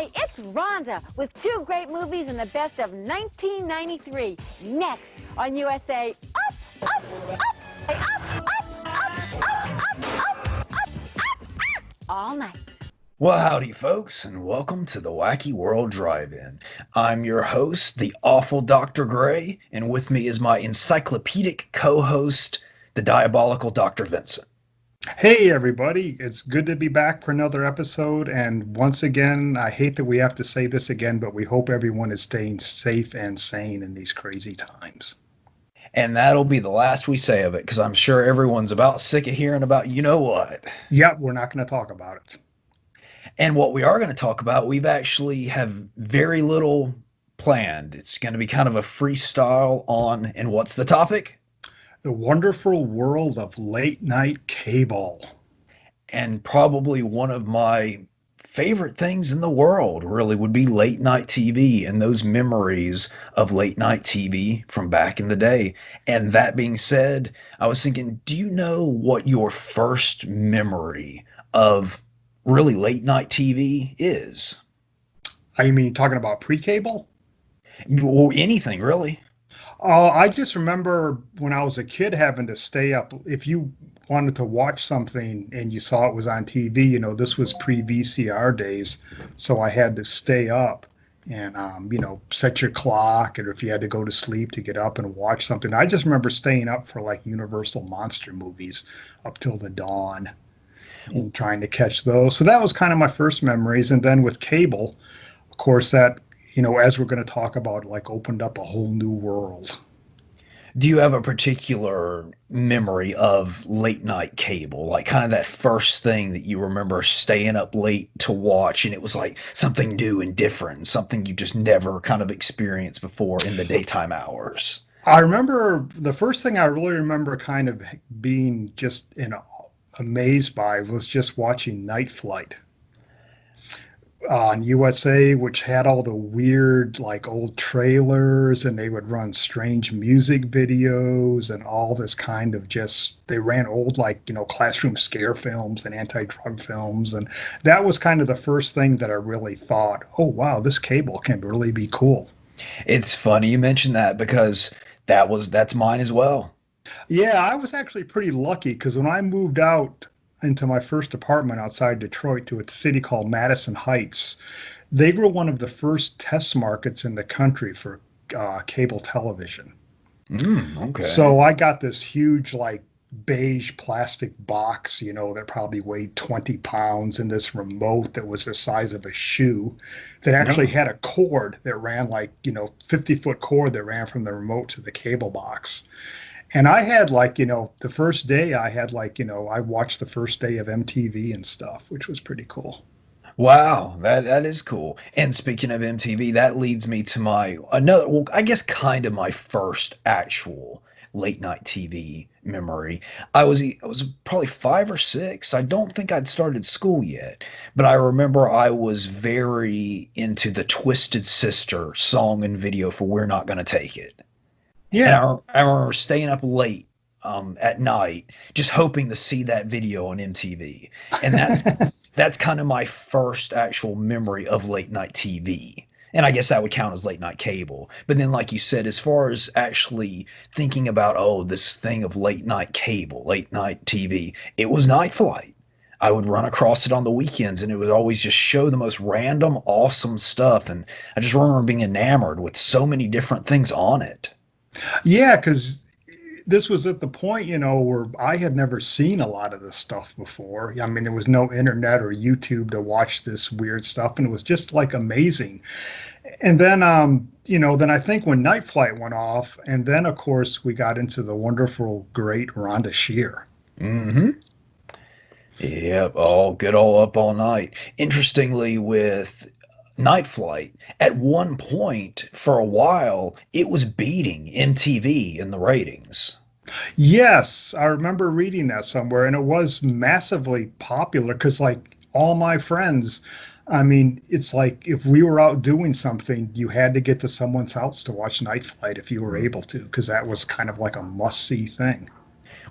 Hi, it's Rhonda with two great movies and the best of 1993. Next on USA. Up, up, up, up, up, up, up, up, all night. Well, howdy, folks, and welcome to the Wacky World Drive-In. I'm your host, the awful Dr. Gray, and with me is my encyclopedic co-host, the diabolical Dr. Vincent. Hey everybody, it's good to be back for another episode, and once again, I hate that we have to say this again, but we hope everyone is staying safe and sane in these crazy times. And that'll be the last we say of it, because I'm sure everyone's about sick of hearing about you-know-what. Yep, we're not going to talk about it. And what we are going to talk about, we've actually have very little planned. It's going to be kind of a freestyle on, and what's the topic? The wonderful world of late night cable. And probably one of my favorite things in the world really would be late night TV and those memories of late night TV from back in the day. And that being said, I was thinking, do you know what your first memory of really late night TV is? I mean, talking about pre-cable? Or anything, really. I just remember when I was a kid having to stay up. If you wanted to watch something and you saw it was on TV, you know, this was pre-VCR days. So I had to stay up and, set your clock. And if you had to go to sleep to get up and watch something. I just remember staying up for like Universal monster movies up till the dawn and trying to catch those. So that was kind of my first memories. And then with cable, of course, that, as we're going to talk about, like opened up a whole new world. Do you have a particular memory of late night cable? Like kind of that first thing that you remember staying up late to watch and it was like something new and different, something you just never kind of experienced before in the daytime hours? I remember the first thing I really remember kind of being just amazed by was just watching Night Flight on USA, which had all the weird like old trailers, and they would run strange music videos and all this kind of they ran old classroom scare films and anti-drug films, and that was kind of the first thing that I really thought, oh wow, this cable can really be cool. It's funny you mentioned that because that's mine as well. Yeah, I was actually pretty lucky because when I moved out into my first apartment outside Detroit to a city called Madison Heights, they were one of the first test markets in the country for cable television. Okay. So I got this huge beige plastic box, that probably weighed 20 pounds, and this remote that was the size of a shoe that actually had a cord that ran 50-foot cord that ran from the remote to the cable box. And I had the first day I had I watched the first day of MTV and stuff, which was pretty cool. Wow, that is cool. And speaking of MTV, that leads me to I guess kind of my first actual late night TV memory. I was probably 5 or 6. I don't think I'd started school yet, but I remember I was very into the Twisted Sister song and video for We're Not Gonna Take It. Yeah. And I remember staying up late at night, just hoping to see that video on MTV. And that's kind of my first actual memory of late night TV. And I guess that would count as late night cable. But then, like you said, as far as actually thinking about, this thing of late night cable, late night TV, it was Night Flight. I would run across it on the weekends and it would always just show the most random, awesome stuff. And I just remember being enamored with so many different things on it. Yeah, because this was at the point, where I had never seen a lot of this stuff before. I mean, there was no internet or YouTube to watch this weird stuff, and it was just amazing. And then, then I think when Night Flight went off, and then of course we got into the wonderful, great Rhonda Shear. Mm-hmm. Yep. Oh, good old Up All Night. Interestingly, with Night Flight, at one point for a while, it was beating MTV in the ratings. Yes, I remember reading that somewhere, and it was massively popular because, all my friends, I mean, it's like if we were out doing something, you had to get to someone's house to watch Night Flight if you were able to, because that was kind of like a must-see thing.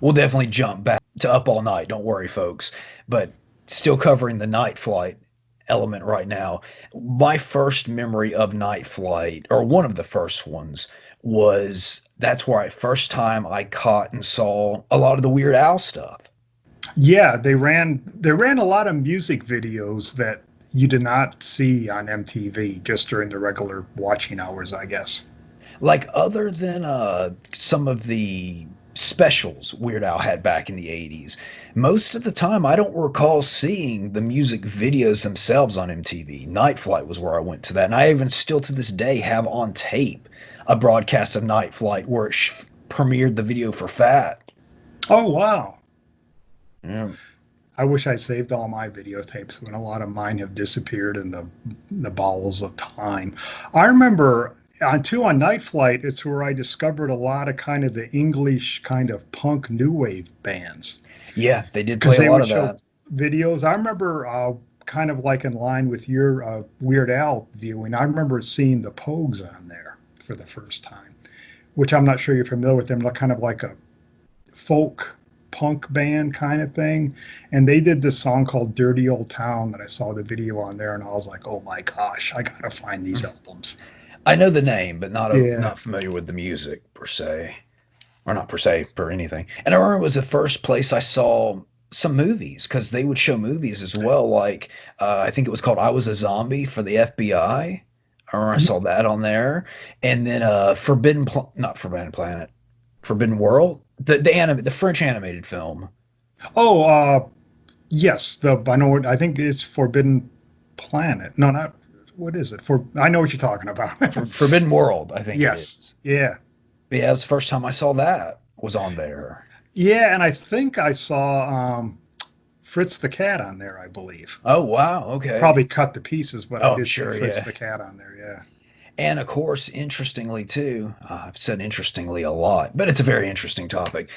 We'll definitely jump back to Up All Night. Don't worry, folks. But still covering the Night Flight element right now. My first memory of Night Flight, or one of the first ones, was that's where first time I caught and saw a lot of the Weird Al stuff. Yeah, they ran a lot of music videos that you did not see on MTV just during the regular watching hours, I guess. Like other than some of the specials Weird Al had back in the 80s, most of the time I don't recall seeing the music videos themselves on MTV. Night Flight was where I went to that, and I even still to this day have on tape a broadcast of Night Flight where it premiered the video for Fat. Oh, wow. Yeah. I wish I saved all my videotapes when a lot of mine have disappeared in the bowels of time. I remember on Night Flight, it's where I discovered a lot of kind of the English kind of punk new wave bands. Yeah, they did play a lot of that. Videos. I remember kind of like in line with your Weird Al viewing. I remember seeing the Pogues on there for the first time, which I'm not sure you're familiar with them. They're kind of like a folk punk band kind of thing, and they did this song called Dirty Old Town that I saw the video on there, and I was like, oh my gosh, I gotta find these albums. I know the name, but not familiar with the music per se, or not per se for anything. And I remember it was the first place I saw some movies, because they would show movies as well, like I think it was called I Was a Zombie for the FBI. I remember I saw that on there. And then not Forbidden Planet, Forbidden World, the French animated film. Oh, yes. I think it's Forbidden Planet. No, not what is it? I know what you're talking about. Forbidden World, I think. Yes. It is. Yeah. Yeah, it was the first time I saw that was on there. Yeah, and I think I saw Fritz the Cat on there, I believe. Oh wow, okay. Probably cut to pieces, but I did sure, see Fritz yeah. the Cat on there, yeah. And of course, interestingly too, I've said interestingly a lot, but it's a very interesting topic.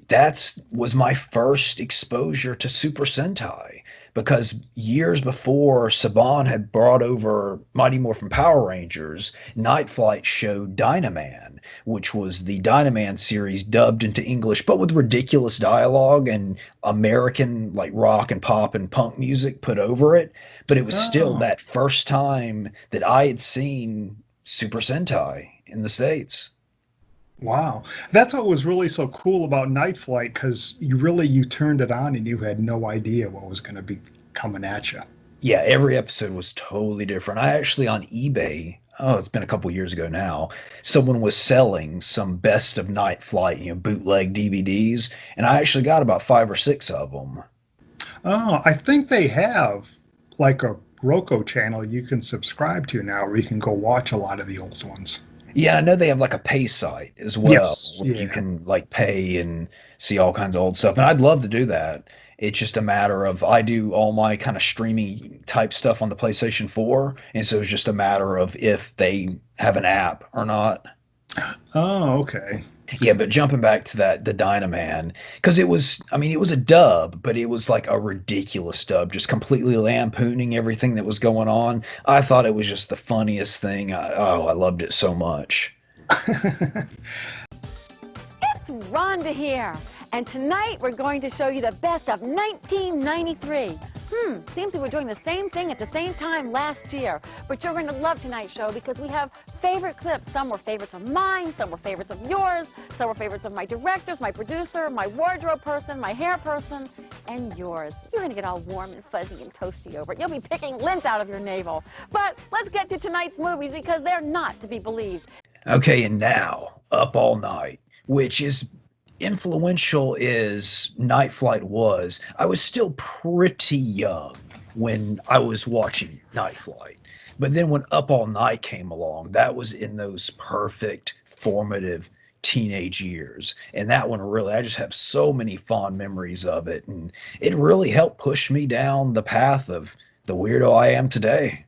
That was my first exposure to Super Sentai, because years before Saban had brought over Mighty Morphin Power Rangers, Night Flight showed Dynaman, which was the Dynaman series dubbed into English, but with ridiculous dialogue and American like rock and pop and punk music put over it. But it was still that first time that I had seen Super Sentai in the States. Wow. That's what was really so cool about Night Flight, because you turned it on and you had no idea what was going to be coming at you. Yeah, every episode was totally different. I actually on eBay, it's been a couple years ago now, someone was selling some best of Night Flight, bootleg DVDs, and I actually got about 5 or 6 of them. Oh, I think they have like a Roku channel you can subscribe to now where you can go watch a lot of the old ones. Yeah, I know they have like a pay site as well. Yes, where you can like pay and see all kinds of old stuff. And I'd love to do that. It's just a matter of I do all my kind of streaming type stuff on the PlayStation 4. And so it's just a matter of if they have an app or not. Oh, okay. Yeah, but jumping back to the Dynaman, because it was a dub, but it was like a ridiculous dub, just completely lampooning everything that was going on. I thought it was just the funniest thing. I loved it so much. It's Rhonda here, and tonight we're going to show you the best of 1993. Seems we were doing the same thing at the same time last year, but you're going to love tonight's show because we have favorite clips. Some were favorites of mine, some were favorites of yours, some were favorites of my directors, my producer, my wardrobe person, my hair person, and yours. You're going to get all warm and fuzzy and toasty over it. You'll be picking lint out of your navel. But let's get to tonight's movies because they're not to be believed. Okay, and now, Up All Night, which is influential as Night Flight was, I was still pretty young when I was watching Night Flight. But then when Up All Night came along, that was in those perfect formative teenage years. And that one really, I just have so many fond memories of it. And it really helped push me down the path of the weirdo I am today.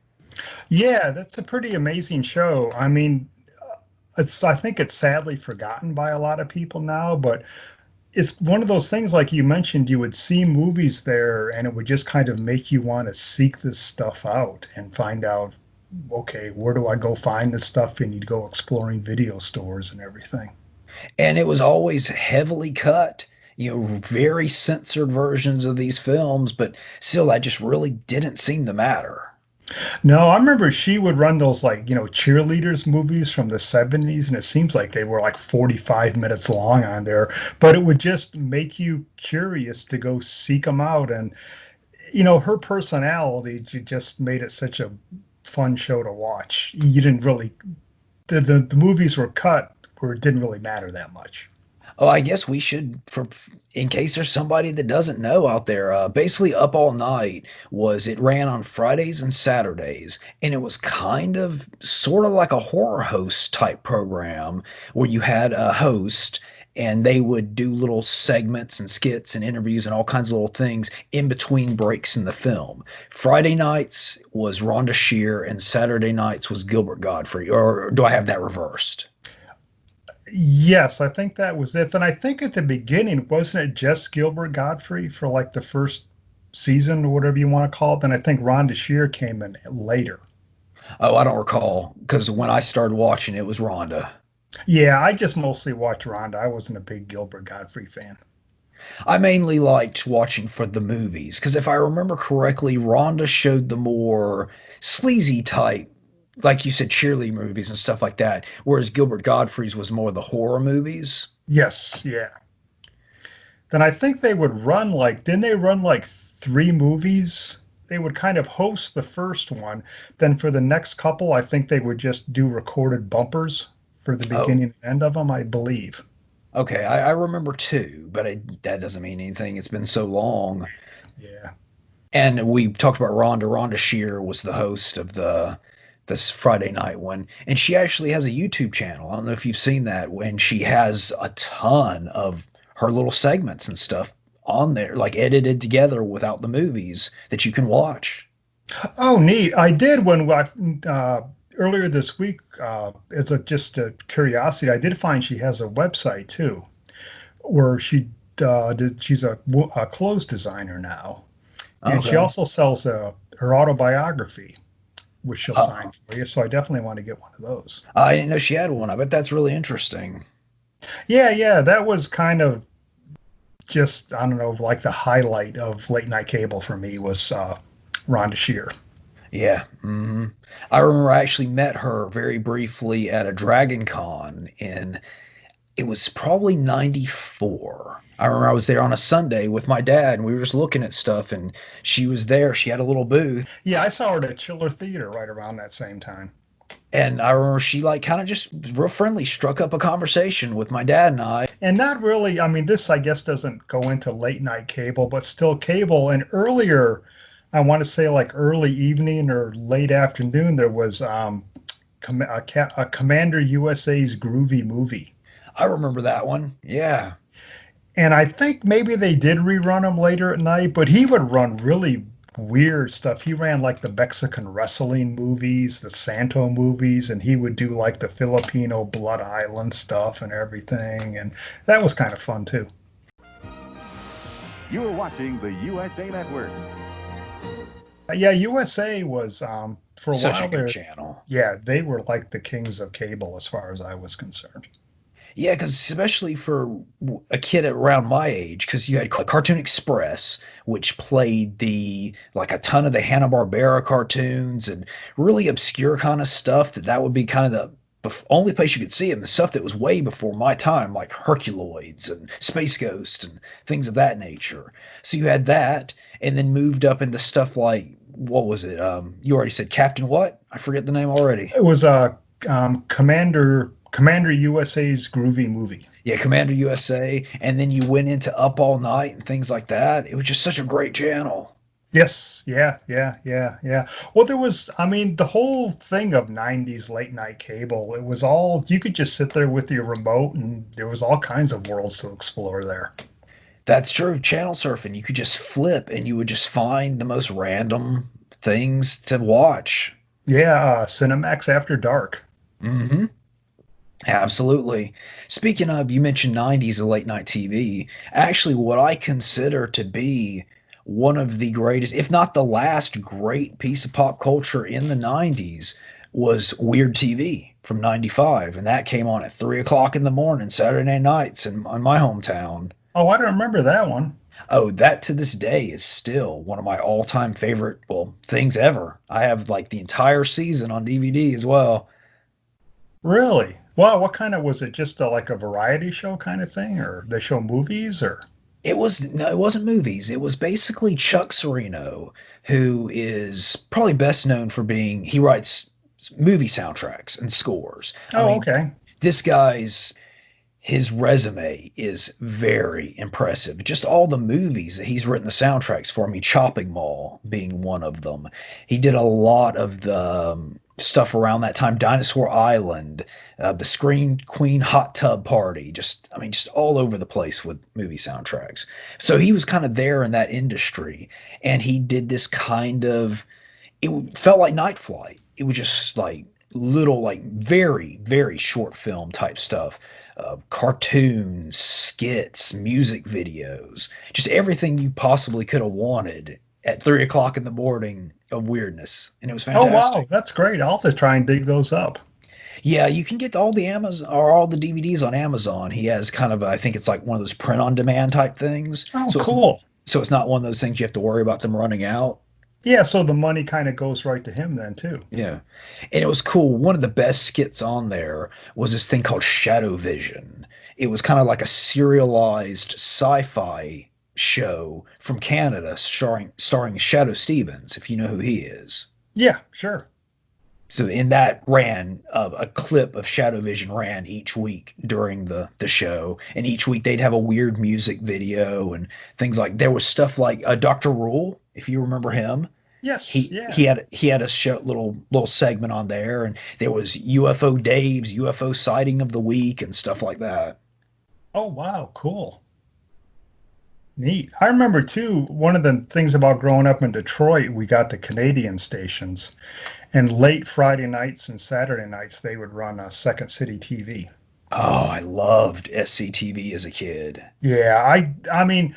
Yeah, that's a pretty amazing show. I mean, I think it's sadly forgotten by a lot of people now, but it's one of those things, like you mentioned, you would see movies there and it would just kind of make you want to seek this stuff out and find out, okay, where do I go find this stuff? And you'd go exploring video stores and everything. And it was always heavily cut. very censored versions of these films, but still, that just really didn't seem to matter. No, I remember she would run those cheerleaders movies from the 70s, and it seems like they were like 45 minutes long on there, but it would just make you curious to go seek them out. And, her personality just made it such a fun show to watch. You didn't really, the movies were cut where it didn't really matter that much. Oh, I guess we should, in case there's somebody that doesn't know out there, basically Up All Night it ran on Fridays and Saturdays, and it was kind of sort of like a horror host type program where you had a host and they would do little segments and skits and interviews and all kinds of little things in between breaks in the film. Friday nights was Rhonda Shear and Saturday nights was Gilbert Gottfried, or do I have that reversed? Yes, I think that was it. And I think at the beginning, wasn't it just Gilbert Gottfried for like the first season or whatever you want to call it? Then I think Rhonda Shear came in later. Oh, I don't recall, because when I started watching, it was Rhonda. Yeah, I just mostly watched Rhonda. I wasn't a big Gilbert Gottfried fan. I mainly liked watching for the movies, because if I remember correctly, Rhonda showed the more sleazy type, like you said, cheerleading movies and stuff like that, whereas Gilbert Gottfried's was more the horror movies. Yes, yeah. Then I think they would run didn't they run like 3 movies? They would kind of host the first one. Then for the next couple, I think they would just do recorded bumpers for the beginning and end of them, I believe. Okay, I remember 2, but that doesn't mean anything. It's been so long. Yeah. And we talked about Rhonda. Rhonda Shear was the host of this Friday night one, and she actually has a YouTube channel. I don't know if you've seen that, when she has a ton of her little segments and stuff on there, like edited together without the movies, that you can watch. Oh, neat. I did when earlier this week, as just a curiosity, I did find she has a website too, where she's a clothes designer now. And she also sells her autobiography, which she'll sign for you. So I definitely want to get one of those. I didn't know she had one. I bet that's really interesting. Yeah. That was kind of just, I don't know, like the highlight of late night cable for me was Rhonda Shear. Yeah. Mm-hmm. I remember I actually met her very briefly at a Dragon Con it was probably 94. I remember I was there on a Sunday with my dad, and we were just looking at stuff, and she was there. She had a little booth. Yeah, I saw her at Chiller Theater right around that same time. And I remember she kind of just real friendly struck up a conversation with my dad and I. And not really, I mean, this I guess doesn't go into late night cable, but still cable. And earlier, I want to say like early evening or late afternoon, there was a Commander USA's Groovy Movie. I remember that one. Yeah. And I think maybe they did rerun him later at night, but he would run really weird stuff. He ran like the Mexican wrestling movies, the Santo movies, and he would do like the Filipino Blood Island stuff and everything. And that was kind of fun too. You are watching the USA Network. Yeah, USA was for a such while a good there. channel. Yeah, they were like the kings of cable as far as I was concerned. Yeah, because especially for a kid around my age, because you had Cartoon Express, which played a ton of the Hanna-Barbera cartoons and really obscure kind of stuff that would be kind of the only place you could see them, the stuff that was way before my time, like Herculoids and Space Ghost and things of that nature. So you had that, and then moved up into stuff like, what was it? You already said Captain what? I forget the name already. It was Commander USA's Groovy Movie. Yeah, Commander USA, and then you went into Up All Night and things like that. It was just such a great channel. Yes, yeah. Well, there was, I mean, the whole thing of 90s late night cable, it was all, you could just sit there with your remote and there was all kinds of worlds to explore there. That's true. Channel surfing, you could just flip and you would just find the most random things to watch. Yeah, Cinemax After Dark. Mm-hmm. Absolutely. Speaking of, you mentioned 90s and late night TV. Actually, what I consider to be one of the greatest, if not the last great piece of pop culture in the 90s, was Weird TV from 95. And that came on at 3 o'clock in the morning, Saturday nights in my hometown. Oh, I don't remember that one. Oh, that to this day is still one of my all-time favorite, well, things ever. I have like the entire season on DVD as well. Really? Well, what kind of was it? Just like a variety show kind of thing, or they show movies, or? It was no, it wasn't movies. It was basically Chuck Serino, who is probably best known for being he writes movie soundtracks and scores. I Oh, mean, okay. this guy's his resume is very impressive. Just all the movies that he's written the soundtracks for me, Chopping Mall being one of them. He did a lot of the stuff around that time, Dinosaur Island, the Screen Queen Hot Tub Party. Just, I mean, just all over the place with movie soundtracks. So he was kind of there in that industry, and he did this kind of. It felt like Night Flight. It was just like little, like very short film type stuff, cartoons, skits, music videos, just everything you possibly could have wanted at 3 o'clock in the morning of weirdness, and it was Oh, wow. fantastic. That's great. I'll have to try and dig those up. Yeah, you can get all the Amazon or all the DVDs on Amazon. He has kind of, I think it's like one of those print on demand type things. Oh, cool. So it's not one of those things you have to worry about them running out. Yeah, so the money kind of goes right to him then, too. Yeah. And it was cool. One of the best skits on there was this thing called Shadow Vision. It was kind of like a serialized sci-fi show from Canada starring Shadow Stevens, if you know who he is. Yeah, sure. So in that ran a clip of Shadow Vision ran each week during the show, and each week they'd have a weird music video and things like there was stuff like Dr. Rule, if you remember him. Yes, He yeah. he had a show, little segment on there, and there was UFO Dave's UFO sighting of the week and stuff like that. Oh, wow, cool. Neat. I remember too, one of the things about growing up in Detroit, we got the Canadian stations, and late Friday nights and Saturday nights, they would run Second City TV. Oh, I loved SCTV as a kid. Yeah, I mean,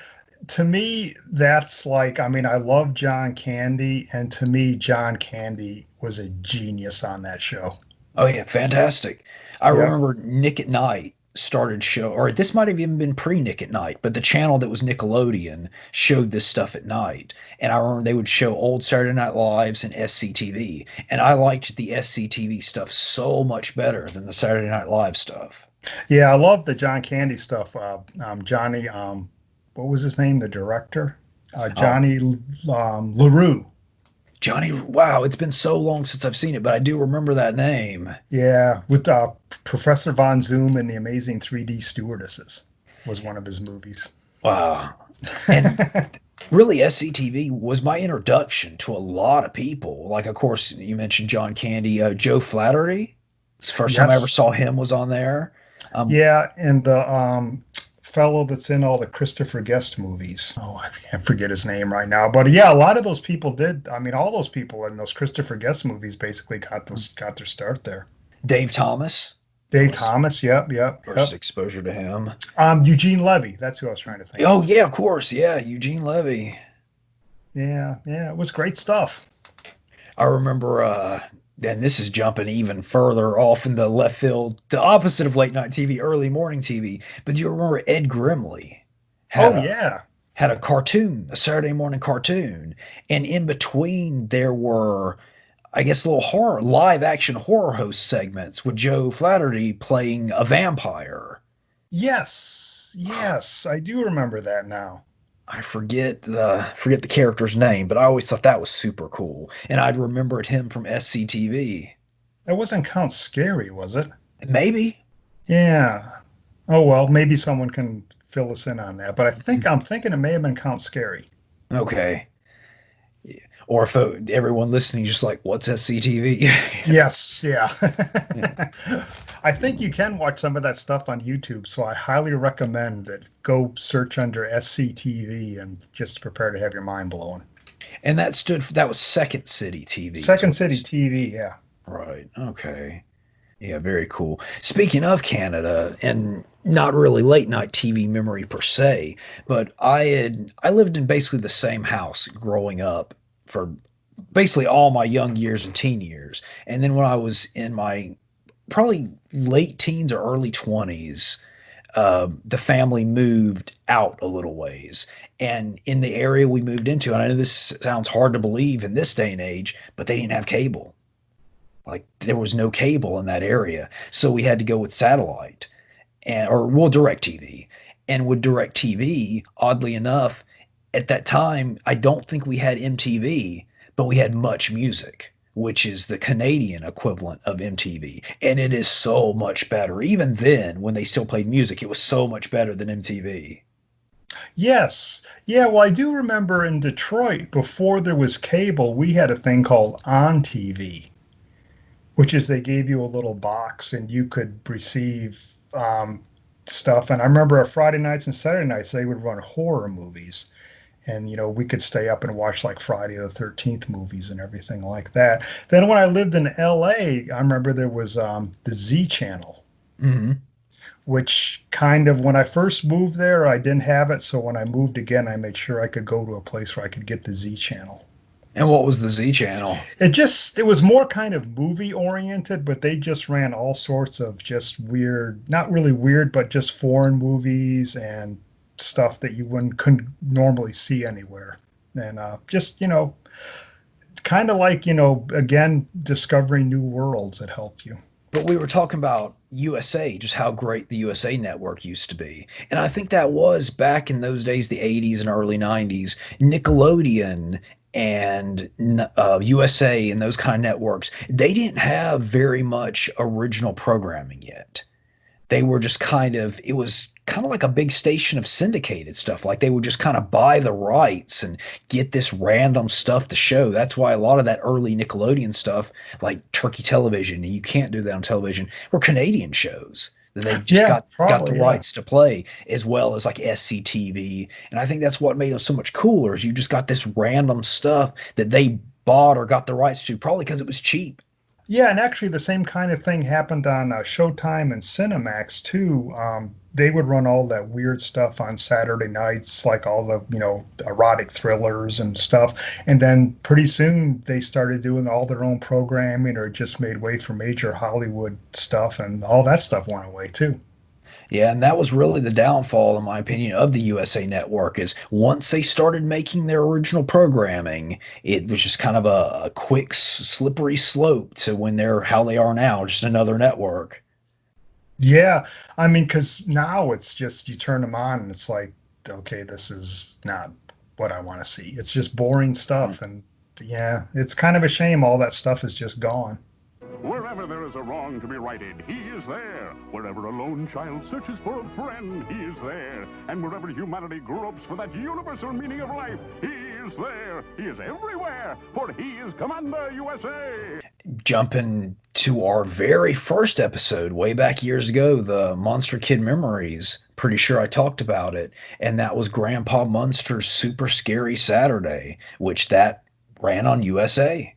to me, that's like, I mean, I love John Candy, and to me, John Candy was a genius on that show. Oh yeah, fantastic. I Yep. remember Nick at Night started show, or this might have even been pre Nick at Night, but the channel that was Nickelodeon showed this stuff at night. And I remember they would show old Saturday Night Lives and SCTV. And I liked the SCTV stuff so much better than the Saturday Night Live stuff. Yeah, I love the John Candy stuff. Johnny, what was his name? The director, Oh, Johnny LaRue. Johnny, wow, it's been so long since I've seen it, but I do remember that name. Yeah, with Professor Von Zoom and the Amazing 3D Stewardesses was one of his movies. Wow. And really, SCTV was my introduction to a lot of people. Like, of course, you mentioned John Candy, Joe Flattery. It's the first time I ever Yes. saw him was on there. Um, Yeah, and the fellow that's in all the Christopher Guest movies. Oh, I can't forget his name right now. But yeah, a lot of those people did. I mean, all those people in those Christopher Guest movies basically got their start there. Dave Thomas Dave was Thomas, yep. first exposure to him. Eugene Levy, that's who I was trying to think Oh of. yeah, of course, yeah, Eugene Levy. Yeah, it was great stuff. I remember, and this is jumping even further off in the left field, the opposite of late night TV, early morning TV. But do you remember Ed Grimley had Oh a yeah. had a cartoon, a Saturday morning cartoon, and in between there were, I guess, little live action horror host segments with Joe Flaherty playing a vampire. Yes, I do remember that now. I forget the character's name, but I always thought that was super cool, and I'd remembered him from SCTV. That wasn't Count Scary, was it? Maybe. Yeah. Oh well, maybe someone can fill us in on that. But I'm thinking it may have been Count Scary. Okay. Yeah. Or if everyone listening just like, what's SCTV? Yes, yeah. Yeah. I think you can watch some of that stuff on YouTube, so I highly recommend that. Go search under SCTV and just prepare to have your mind blown. And that was Second City TV. Second City TV, yeah. Right. Okay. Yeah, very cool. Speaking of Canada, and not really late night TV memory per se, but I lived in basically the same house growing up for basically all my young years and teen years. And then when I was in my probably late teens or early 20s, the family moved out a little ways. And in the area we moved into, and I know this sounds hard to believe in this day and age, but they didn't have cable. Like there was no cable in that area. So we had to go with satellite or well, DirecTV. And with DirecTV, oddly enough, at that time, I don't think we had MTV, but we had Much Music, which is the Canadian equivalent of MTV. And it is so much better. Even then, when they still played music, it was so much better than MTV. Yes. Yeah, well, I do remember in Detroit, before there was cable, we had a thing called On TV, which is they gave you a little box and you could receive stuff. And I remember on Friday nights and Saturday nights, they would run horror movies. And, we could stay up and watch like Friday the 13th movies and everything like that. Then when I lived in LA, I remember there was the Z Channel, which kind of, when I first moved there, I didn't have it. So when I moved again, I made sure I could go to a place where I could get the Z Channel. And what was the Z Channel? It was more kind of movie oriented, but they just ran all sorts of just weird, not really weird, but just foreign movies and stuff that you couldn't normally see anywhere. And just, kind of like, again, discovering new worlds that helped you. But we were talking about USA, just how great the USA Network used to be. And I think that was back in those days, the 80s and early 90s. Nickelodeon and USA and those kind of networks, they didn't have very much original programming yet. They were just it was kind of like a big station of syndicated stuff. Like they would just kind of buy the rights and get this random stuff to show. That's why a lot of that early Nickelodeon stuff, like Turkey Television, and you can't do that on television, were Canadian shows that they just got the rights to play, as well as like SCTV. And I think that's what made them so much cooler, is you just got this random stuff that they bought or got the rights to, probably because it was cheap. Yeah, and actually the same kind of thing happened on Showtime and Cinemax too. They would run all that weird stuff on Saturday nights, like all the, erotic thrillers and stuff. And then pretty soon they started doing all their own programming, or just made way for major Hollywood stuff, and all that stuff went away too. Yeah, and that was really the downfall, in my opinion, of the USA Network, is once they started making their original programming, it was just kind of a quick, slippery slope to when they're how they are now, just another network. Yeah, I mean, because now it's just, you turn them on and it's like, okay, this is not what I want to see. It's just boring stuff. And yeah, it's kind of a shame all that stuff is just gone. Wherever there is a wrong to be righted, he is there. Wherever a lone child searches for a friend, he is there. And wherever humanity gropes for that universal meaning of life, he is there. He is everywhere, for he is Commander USA. Jumping to our very first episode way back years ago, the Monster Kid Memories, pretty sure I talked about it, and that was Grandpa Munster's Super Scary Saturday, which that ran on USA.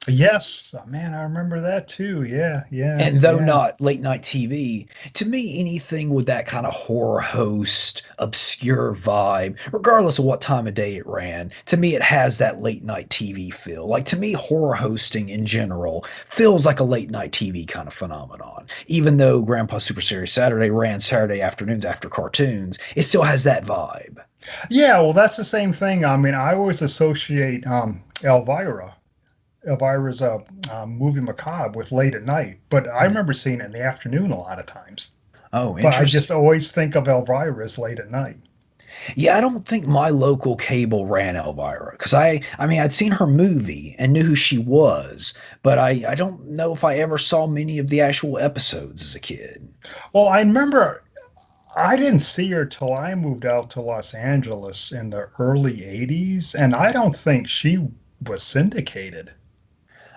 Yes, man, I remember that too. Yeah. And though not late night TV, to me, anything with that kind of horror host, obscure vibe, regardless of what time of day it ran, to me, it has that late night TV feel. Like, to me, horror hosting in general feels like a late night TV kind of phenomenon. Even though Grandpa's Super Series Saturday ran Saturday afternoons after cartoons, it still has that vibe. Yeah, well, that's the same thing. I mean, I always associate Elvira's movie macabre with late at night, but I remember seeing it in the afternoon a lot of times. Oh, interesting. But I just always think of Elvira as late at night. Yeah, I don't think my local cable ran Elvira, because I mean, I'd seen her movie and knew who she was, but I don't know if I ever saw many of the actual episodes as a kid. Well, I remember I didn't see her till I moved out to Los Angeles in the early 80s, and I don't think she was syndicated.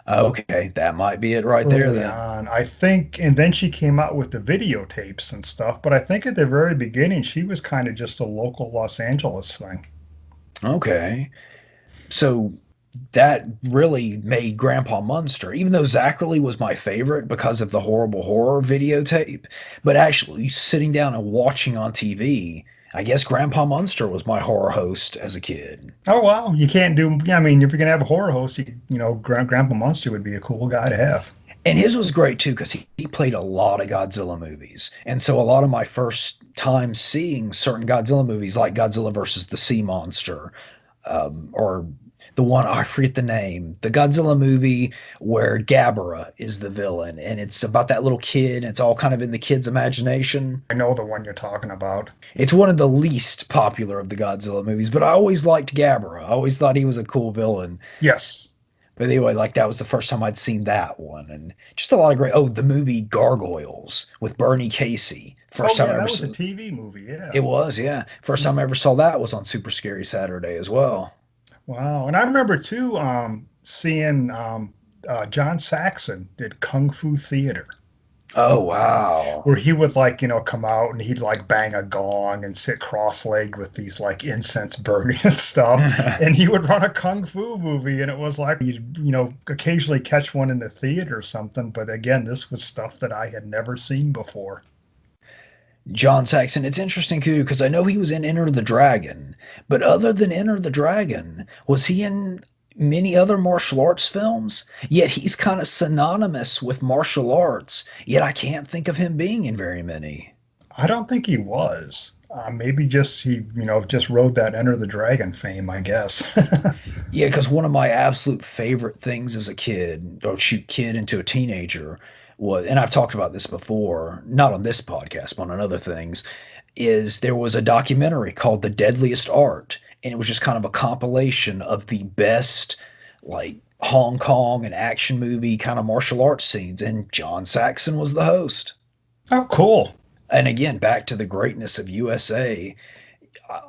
Okay, that might be it right there then. On, I think, and then she came out with the videotapes and stuff, but I think at the very beginning she was kind of just a local Los Angeles thing. Okay. So that really made Grandpa Munster, even though Zachary was my favorite because of the horrible horror videotape, but actually sitting down and watching on TV, I guess Grandpa Munster was my horror host as a kid. Oh, well, you can't do, I mean, if you're going to have a horror host, Grandpa Munster would be a cool guy to have. And his was great too because he played a lot of Godzilla movies. And so a lot of my first time seeing certain Godzilla movies, like Godzilla versus the Sea Monster, or the one, I forget the name, the Godzilla movie where Gabara is the villain. And it's about that little kid. And it's all kind of in the kid's imagination. I know the one you're talking about. It's one of the least popular of the Godzilla movies, but I always liked Gabara. I always thought he was a cool villain. Yes. But anyway, like that was the first time I'd seen that one, and just a lot of great. Oh, the movie Gargoyles with Bernie Casey. First time I that ever was saw a TV movie. Yeah. it. Was, yeah. First time I ever saw that was on Super Scary Saturday as well. Wow. And I remember too seeing John Saxon did Kung Fu Theater, Oh wow. where he would like, come out and he'd like bang a gong and sit cross-legged with these like incense burning and stuff. And he would run a Kung Fu movie, and it was like you'd, occasionally catch one in the theater or something. But again, this was stuff that I had never seen before. John Saxon. It's interesting too because I know he was in Enter the Dragon, but other than Enter the Dragon, was he in many other martial arts films? Yet he's kind of synonymous with martial arts. Yet I can't think of him being in very many. I don't think he was. Maybe just he, just rode that Enter the Dragon fame, I guess. Yeah, because one of my absolute favorite things as a kid, or shoot, kid into a teenager, was, and I've talked about this before, not on this podcast, but on other things, is there was a documentary called The Deadliest Art, and it was just kind of a compilation of the best, like, Hong Kong and action movie kind of martial arts scenes, and John Saxon was the host. Oh, cool. And again, back to the greatness of USA,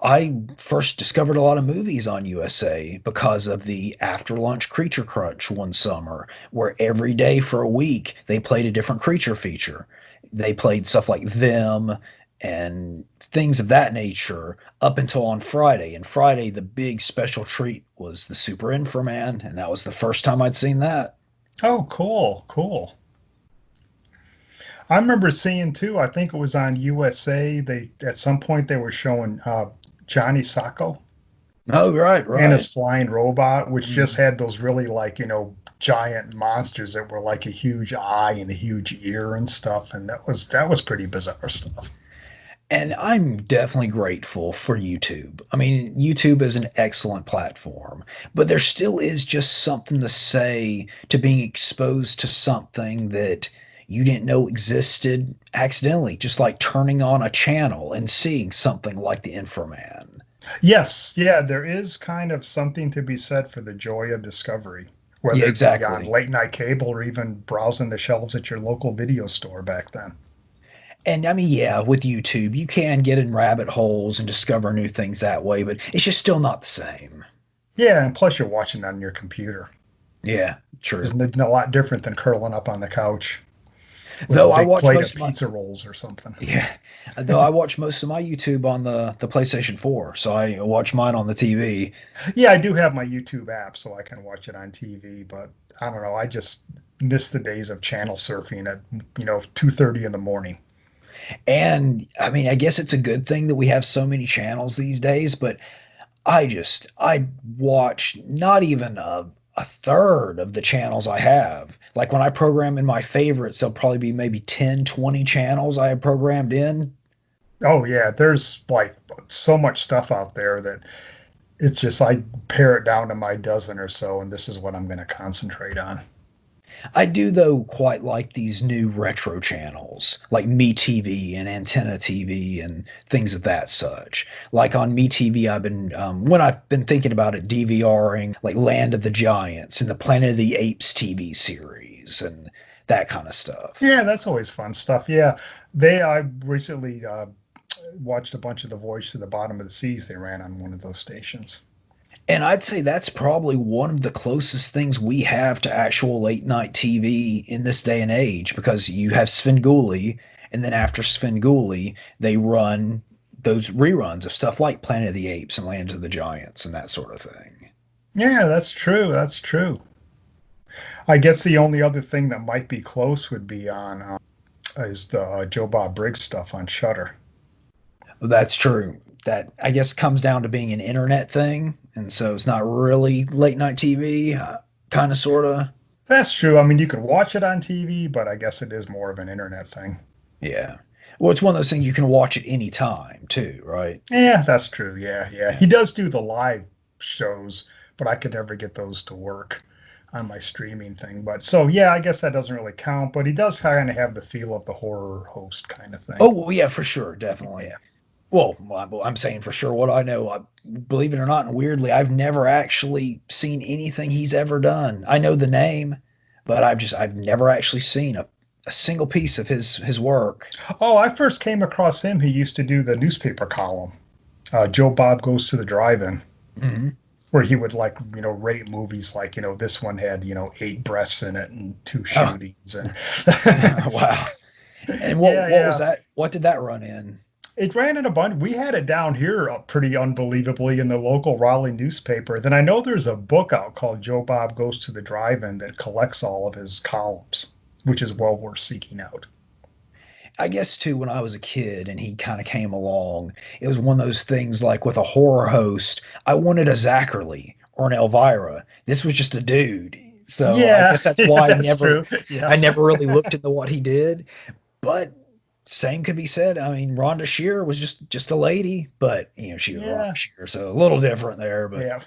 I first discovered a lot of movies on USA because of the After Lunch Creature Crunch one summer, where every day for a week they played a different creature feature. They played stuff like Them and things of that nature up until on Friday. And Friday, the big special treat was the Super Inframan, and that was the first time I'd seen that. Oh, cool. Cool. I remember seeing too, I think it was on USA, they at some point they were showing Johnny Sacco Oh, right, and right. his flying robot, which just had those really like, giant monsters that were like a huge eye and a huge ear and stuff. And that was pretty bizarre stuff. And I'm definitely grateful for YouTube. I mean, YouTube is an excellent platform, but there still is just something to say to being exposed to something that you didn't know existed accidentally, just like turning on a channel and seeing something like the Inframan. Yes, yeah, there is kind of something to be said for the joy of discovery, whether Yeah, it be on exactly. late night cable or even browsing the shelves at your local video store back then. And I mean, yeah, with YouTube, you can get in rabbit holes and discover new things that way, but it's just still not the same. Yeah, and plus you're watching on your computer. Yeah, true. Isn't it a lot different than curling up on the couch with Though a I big watch plate most of of my pizza rolls or something? Yeah, though I watch most of my YouTube on the PlayStation 4, so I watch mine on the TV. Yeah, I do have my YouTube app so I can watch it on TV, but I don't know, I just miss the days of channel surfing at 2:30 in the morning. And I mean, I guess it's a good thing that we have so many channels these days, but I watch not even a third of the channels I have. Like when I program in my favorites, there'll probably be maybe 10, 20 channels I have programmed in. Oh yeah, there's like so much stuff out there that it's just I pare it down to my dozen or so, and this is what I'm going to concentrate on. I do, though, quite like these new retro channels, like Me TV and Antenna TV and things of that such. Like on Me TV, when I've been thinking about it, DVRing like Land of the Giants and the Planet of the Apes TV series and that kind of stuff. Yeah, that's always fun stuff. Yeah, I recently watched a bunch of The Voyage to the Bottom of the Seas they ran on one of those stations. And I'd say that's probably one of the closest things we have to actual late night TV in this day and age, because you have Svengoolie, and then after Svengoolie, they run those reruns of stuff like Planet of the Apes and Land of the Giants and that sort of thing. Yeah, that's true. That's true. I guess the only other thing that might be close would be on is the Joe Bob Briggs stuff on Shudder. That's true. That, I guess, comes down to being an internet thing, and so it's not really late night TV, kind of, sort of. That's true. I mean, you could watch it on TV, but I guess it is more of an internet thing. Yeah. Well, it's one of those things you can watch at any time too, right? Yeah, that's true. Yeah, yeah. Yeah. He does do the live shows, but I could never get those to work on my streaming thing. But so yeah, I guess that doesn't really count. But he does kind of have the feel of the horror host kind of thing. Oh, well, yeah, for sure, definitely. Yeah. Well, I'm saying for sure what I know. Believe it or not, and weirdly, I've never actually seen anything he's ever done. I know the name, but I've never actually seen a single piece of his work. Oh, I first came across him. He used to do the newspaper column. Joe Bob Goes to the Drive-In, Hmm. where he would like rate movies like this one had 8 breasts in it and 2 Oh, shootings and wow. And yeah, what was yeah. that? What did that run in? It ran in a bunch. We had it down here pretty unbelievably in the local Raleigh newspaper. Then I know there's a book out called Joe Bob Goes to the Drive-In that collects all of his columns, which is well worth seeking out. I guess too, when I was a kid and he kind of came along, it was one of those things like with a horror host, I wanted a Zachary or an Elvira. This was just a dude. So I Yeah, guess that's yeah, why that's true. I Yeah, never really looked into what he did. But same could be said. I mean, Rhonda Shear was just a lady, but she was Rhonda yeah, Shear, so a little different there. But yeah.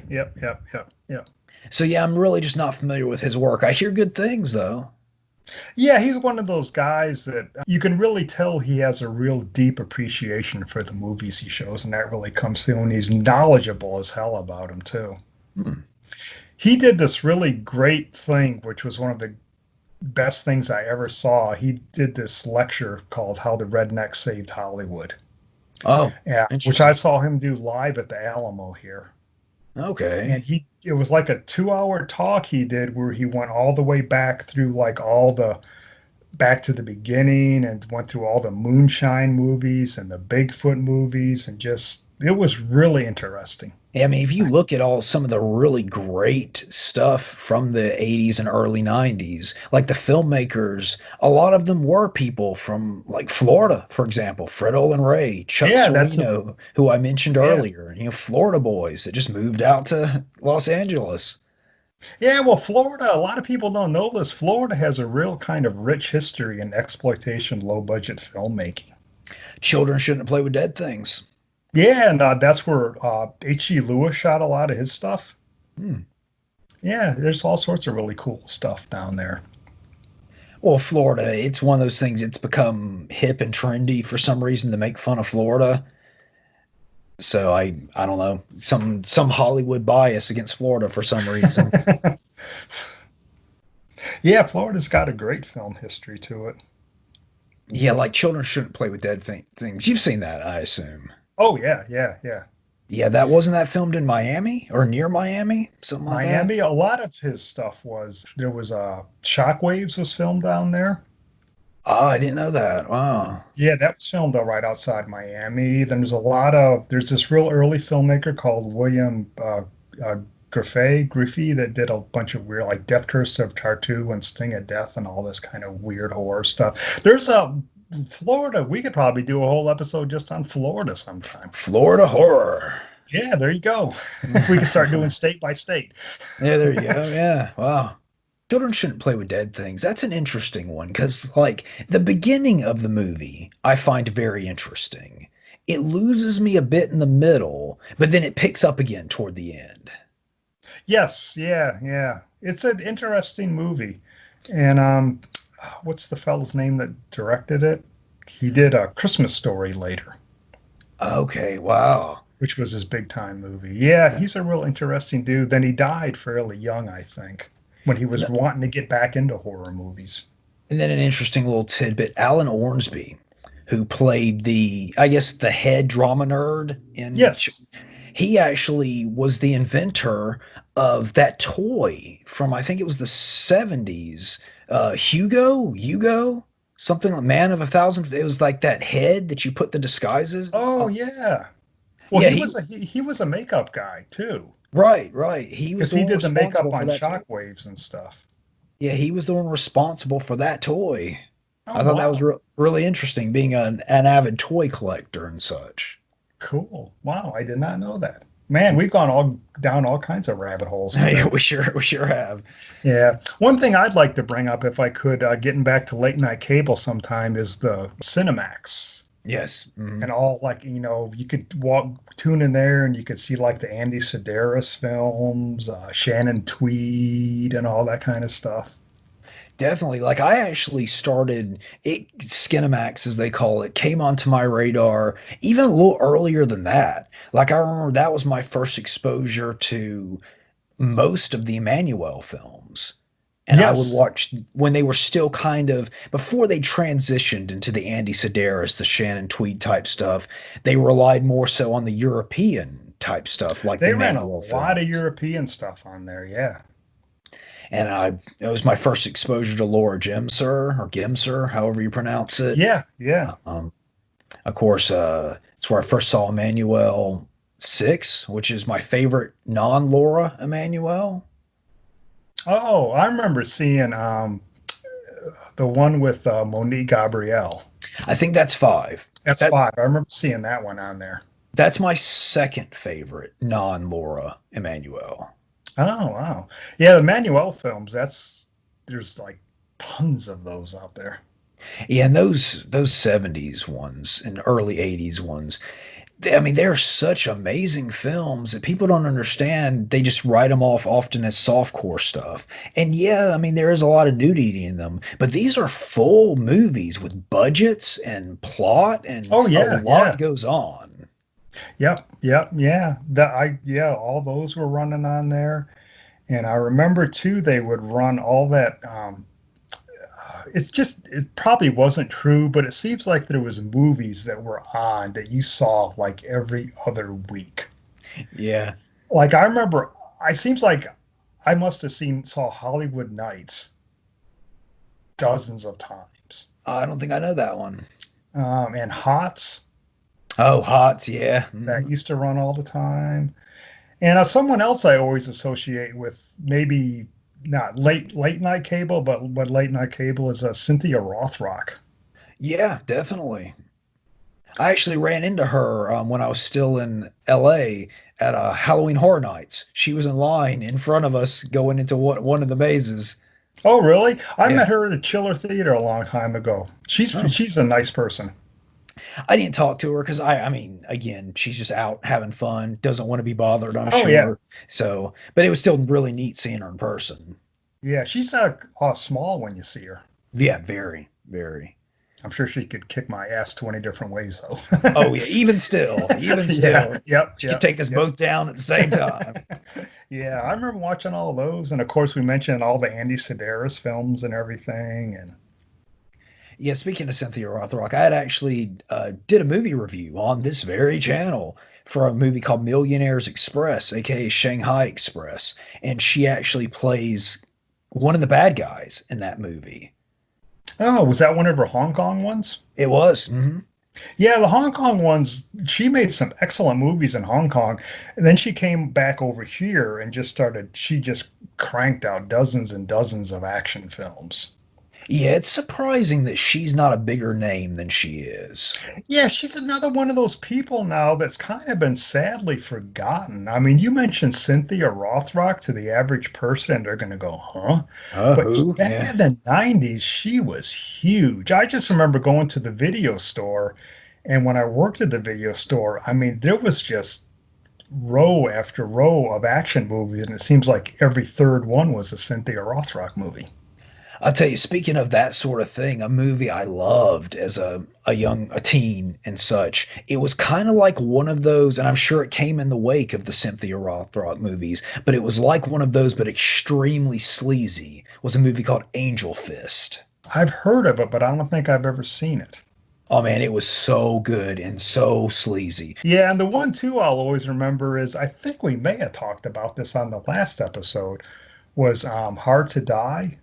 Yep, yep, yep, yep. so yeah, I'm really just not familiar with his work. I hear good things though. Yeah, he's one of those guys that you can really tell he has a real deep appreciation for the movies he shows, and that really comes through. And he's knowledgeable as hell about them too. Hmm. He did this really great thing, which was one of the best things I ever saw. He did this lecture called How the Rednecks Saved Hollywood. Oh, Yeah, which interesting. I saw him do live at the Alamo here. Okay. And it was like a 2-hour talk he did where he went all the way back through like all the back to the beginning and went through all the Moonshine movies and the Bigfoot movies and just it was really interesting. Yeah, I mean, if you look at all some of the really great stuff from the 80s and early 90s, like the filmmakers, a lot of them were people from like Florida, for example, Fred Olen Ray, Chuck Yeah, that's a Serino, who I mentioned yeah. earlier, Florida boys that just moved out to Los Angeles. Yeah, well, Florida, a lot of people don't know this. Florida has a real kind of rich history in exploitation, low budget filmmaking. Children shouldn't play with dead things. Yeah, and that's where H.G. Lewis shot a lot of his stuff. Hmm. Yeah, there's all sorts of really cool stuff down there. Well, Florida, it's one of those things, it's become hip and trendy for some reason to make fun of Florida. So I don't know, some Hollywood bias against Florida for some reason. Yeah, Florida's got a great film history to it. Yeah, like children shouldn't play with dead things. You've seen that, I assume. Oh yeah, yeah, yeah. Yeah, that wasn't that filmed in Miami or near Miami, something like that. Miami, a lot of his stuff was there was Shockwaves was filmed down there. Oh, I didn't know that. Wow. Yeah, that was filmed right outside Miami. Then there's this real early filmmaker called William uh, Griffey that did a bunch of weird like Death Curse of Tartu and Sting of Death and all this kind of weird horror stuff. There's a Florida. We could probably do a whole episode just on Florida sometime. Florida horror. Yeah, there you go. We could start doing state by state. Yeah, there you go. Yeah. Wow. Children shouldn't play with dead things. That's an interesting one because, like, the beginning of the movie, I find very interesting. It loses me a bit in the middle, but then it picks up again toward the end. Yes, yeah, yeah. It's an interesting movie. And what's the fellow's name that directed it? He did A Christmas Story later, Okay. Wow. which was his big time movie. Yeah, he's a real interesting dude. Then he died fairly young, I think, when he was wanting to get back into horror movies. And then an interesting little tidbit, Alan Ormsby, who played I guess, the head drama nerd Yes. he actually was the inventor of that toy from, I think it was the 70s, Hugo, something like Man of a Thousand. It was like that head that you put the disguises. Oh, yeah. Well, Yeah, he was a makeup guy too, right. He was because the he one did the makeup responsible for on that toy. Shockwaves and stuff. Yeah, he was the one responsible for that toy. Oh, I thought that wow. was really interesting, being an avid toy collector and such. Cool. Wow, I did not know that. Man, we've gone all down all kinds of rabbit holes today. We sure have. Yeah. One thing I'd like to bring up, if I could, getting back to late night cable sometime, is the Cinemax. Yes. Mhm. And all, like, you could tune in there and you could see like the Andy Sedaris films, Shannon Tweed, and all that kind of stuff. Definitely. Like I actually started it, Skinamax as they call it, came onto my radar even a little earlier than that. Like I remember that was my first exposure to most of the Emmanuel films. And I would Yes, watch when they were still kind of before they transitioned into the Andy Sedaris, the Shannon Tweed type stuff. They relied more so on the European type stuff, like the they ran a Emmanuel lot of films. European stuff on there. Yeah. And it was my first exposure to Laura Gemser or Gemser, however you pronounce it. Yeah. Yeah. Um, of course, it's where I first saw Emmanuel 6, which is my favorite non-Laura Emmanuel. Oh, I remember seeing the one with Monique Gabrielle. I think that's 5. That's That 5. I remember seeing that one on there. that's my second favorite non-Laura Emmanuel. Oh, wow. Yeah, the Manuel films, there's like tons of those out there. Yeah, and those 70s ones and early 80s ones, I mean, they're such amazing films that people don't understand. They just write them off often as softcore stuff. And yeah, I mean, there is a lot of nudity in them, but these are full movies with budgets and plot, and Oh, a yeah, lot yeah. goes on. Yep, yep, yeah. All those were running on there. And I remember too, they would run all that. It probably wasn't true, but it seems like there was movies that were on that you saw like every other week. Yeah. Like I remember, I seems like I must have saw Hollywood Nights dozens of times. I don't think I know that one. And Hots, Oh, Hots, yeah. that Mhm. used to run all the time. And someone else I always associate with, maybe not late night cable, but what late night cable is, Cynthia Rothrock. Yeah, definitely. I actually ran into her when I was still in LA at Halloween Horror Nights. She was in line in front of us going into one of the mazes. Oh, really? I Yeah. met her at a Chiller Theater a long time ago. Oh. She's a nice person. I didn't talk to her because I mean, again, she's just out having fun, doesn't want to be bothered, I'm Oh, yeah. sure. So, but it was still really neat seeing her in person. Yeah, she's small when you see her. Yeah, very, very. I'm sure she could kick my ass 20 different ways, though. Oh yeah, even Yeah, still, yep, she could yep, take us yep. both down at the same time. Yeah, I remember watching all of those. And of course, we mentioned all the Andy Sedaris films and everything. And Yeah, speaking of Cynthia Rothrock, I had actually did a movie review on this very channel for a movie called Millionaires Express, aka Shanghai Express, and she actually plays one of the bad guys in that movie. oh, was that one of her Hong Kong ones? It was. Mhm. Yeah, the Hong Kong ones, she made some excellent movies in Hong Kong. And then she came back over here and she just cranked out dozens and dozens of action films. Yeah, it's surprising that she's not a bigger name than she is. Yeah, she's another one of those people now that's kind of been sadly forgotten. I mean, you mentioned Cynthia Rothrock to the average person, and they're going to go, huh? But Who? back Yeah. in the 90s, she was huge. I just remember going to the video store, and when I worked at the video store, I mean, there was just row after row of action movies, and it seems like every third one was a Cynthia Rothrock movie. I'll tell you, speaking of that sort of thing, a movie I loved as a teen and such, it was kind of like one of those, and I'm sure it came in the wake of the Cynthia Rothrock movies, but it was like one of those, but extremely sleazy, was a movie called Angel Fist. I've heard of it, but I don't think I've ever seen it. Oh man, it was so good and so sleazy. Yeah, and the one too I'll always remember is, I think we may have talked about this on the last episode, was Hard to Die,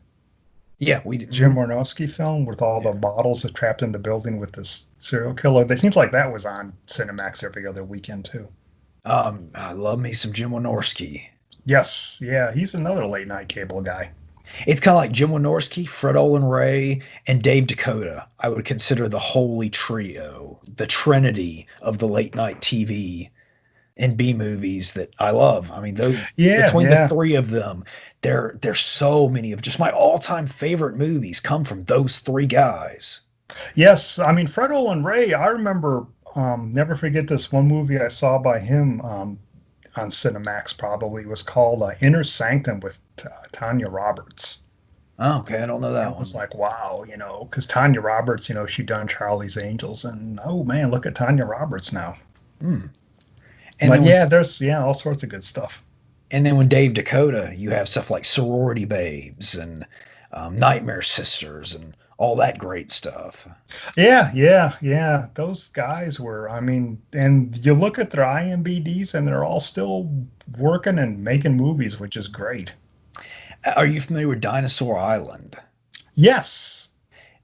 Yeah, we did. Jim Wynorski film with all the bottles that trapped in the building with this serial killer. It seems like that was on Cinemax every other weekend too. I love me some Jim Wynorski. Yes, yeah, he's another late night cable guy. It's kind of like Jim Wynorski, Fred Olen Ray, and Dave Dakota. I would consider the holy trio, the trinity of the late night TV and B movies that I love. I mean, those Yeah, between the yeah. three of them, there's so many of just my all-time favorite movies come from those three guys. Yes, I mean Fred Olen Ray. I remember never forget this one movie I saw by him on Cinemax. Probably was called Inner Sanctum with Tanya Roberts. Oh, okay, I don't know And that it was one. like, wow, because Tanya Roberts, she done Charlie's Angels, and oh man, look at Tanya Roberts now. Hmm. And But then when yeah, there's all sorts of good stuff. Dave Dakota, you have stuff like Sorority Babes and Nightmare Sisters and all that great stuff. Yeah, yeah, yeah. Those guys were, I mean, and you look at their IMDb's and they're all still working and making movies, which is great. Are you familiar with Dinosaur Island? Yes.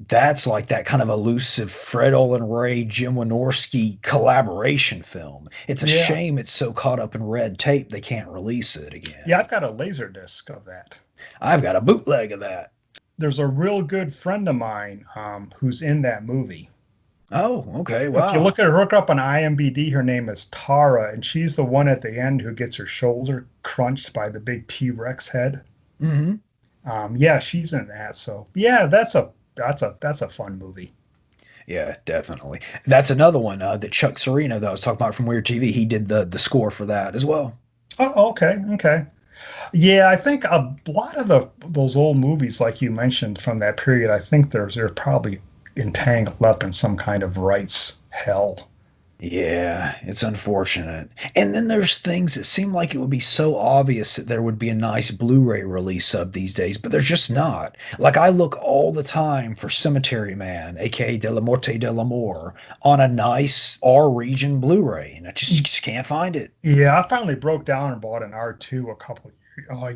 That's like that kind of elusive Fred Olen Ray, Jim Wynorski collaboration film. It's a Yeah. shame it's so caught up in red tape they can't release it again. Yeah, I've got a laser disc of that. I've got a bootleg of that. There's a real good friend of mine who's in that movie. Oh, okay. If you Wow. look her up on IMDb, her name is Tara, and she's the one at the end who gets her shoulder crunched by the big T-Rex head. Hmm. Yeah, she's in that. So yeah, that's a fun movie. Yeah, definitely. That's another one that Chuck Serino that I was talking about from Weird TV. He did the score for that as well. Oh, okay, okay. Yeah, I think a lot of those old movies, like you mentioned from that period, I think they're probably entangled up in some kind of rights hell. Yeah, it's unfortunate. And then there's things that seem like it would be so obvious that there would be a nice Blu-ray release of these days, but there's just not. Like I look all the time for Cemetery Man, aka De la Morte de l'Amour, on a nice R region Blu-ray, and I just can't find it. Yeah, I finally broke down and bought an R2 a couple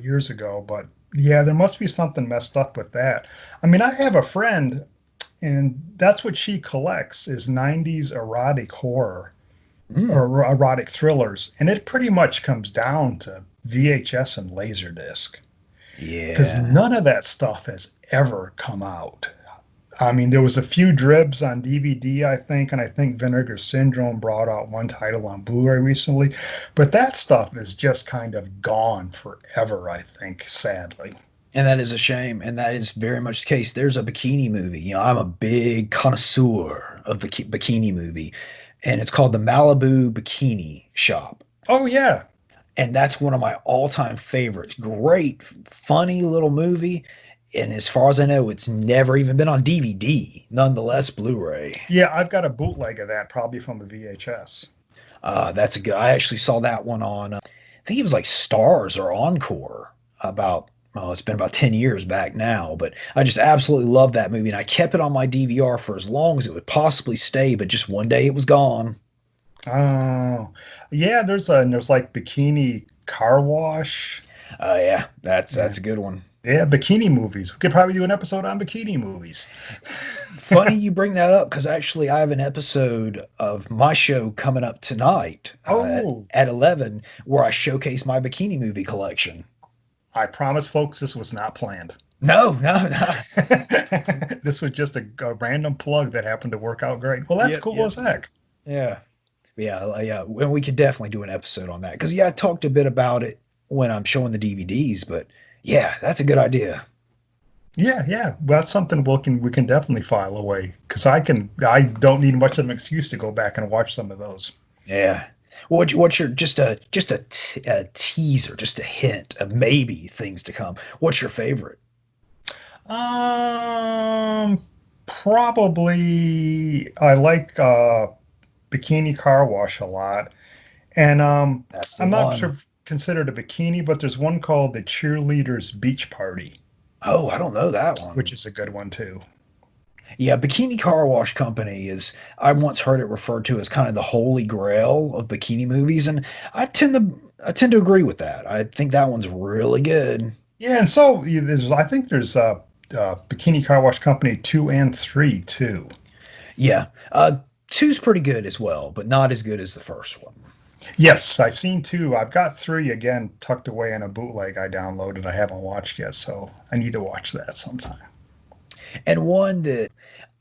years ago, but yeah, there must be something messed up with that. I mean, I have a friend, and that's what she collects is 90s erotic horror Mm, or erotic thrillers, and it pretty much comes down to VHS and Laserdisc because yeah. none of that stuff has ever come out. I mean, there was a few dribs on DVD, I think, and I think Vinegar Syndrome brought out one title on Blu-ray recently, but that stuff is just kind of gone forever, I think, sadly. And that is a shame, and that is very much the case. There's a bikini movie. I'm a big connoisseur of the bikini movie, and it's called the Malibu Bikini Shop. Oh yeah, And that's one of my all-time favorites. Great, funny little movie. And as far as I know, it's never even been on DVD, nonetheless, Blu-ray. yeah, I've got a bootleg of that, probably from a VHS. That's a good. I actually saw that one on. I think it was like Stars or Encore about. Oh, it's been about 10 years back now, but I just absolutely love that movie, and I kept it on my DVR for as long as it would possibly stay. But just one day, it was gone. Oh, yeah, there's like Bikini Car Wash. Yeah, Yeah, that's a good one. yeah, bikini movies. We could probably do an episode on bikini movies. Funny you bring that up because actually I have an episode of my show coming up tonight Oh, at 11 where I showcase my bikini movie collection. I promise, folks, this was not planned. No, no, no. This was just a random plug that happened to work out great. Well, that's Yep, cool yep. as heck. Yeah. Yeah, yeah. And we could definitely do an episode on that because, yeah, I talked a bit about it when I'm showing the DVDs, but yeah, that's a good idea. Yeah, yeah. Well, that's something we can definitely file away because I don't need much of an excuse to go back and watch some of those. Yeah. What's your a teaser, just a hint of maybe things to come? What's your favorite? Probably I like Bikini Car Wash a lot, and That's the I'm not sure one. if considered a bikini, but there's one called the Cheerleaders Beach Party, Oh, I don't know that which one. is a good one too. Yeah, Bikini Car Wash Company is, I once heard it referred to as kind of the holy grail of bikini movies, and I tend to agree with that. I think that one's really good. Yeah, and so I think there's Bikini Car Wash Company 2 and 3 too. Yeah, two's pretty good as well, but not as good as the first one. Yes, I've seen 2. I've got 3 again tucked away in a bootleg I downloaded. I haven't watched yet, so I need to watch that sometime. And one that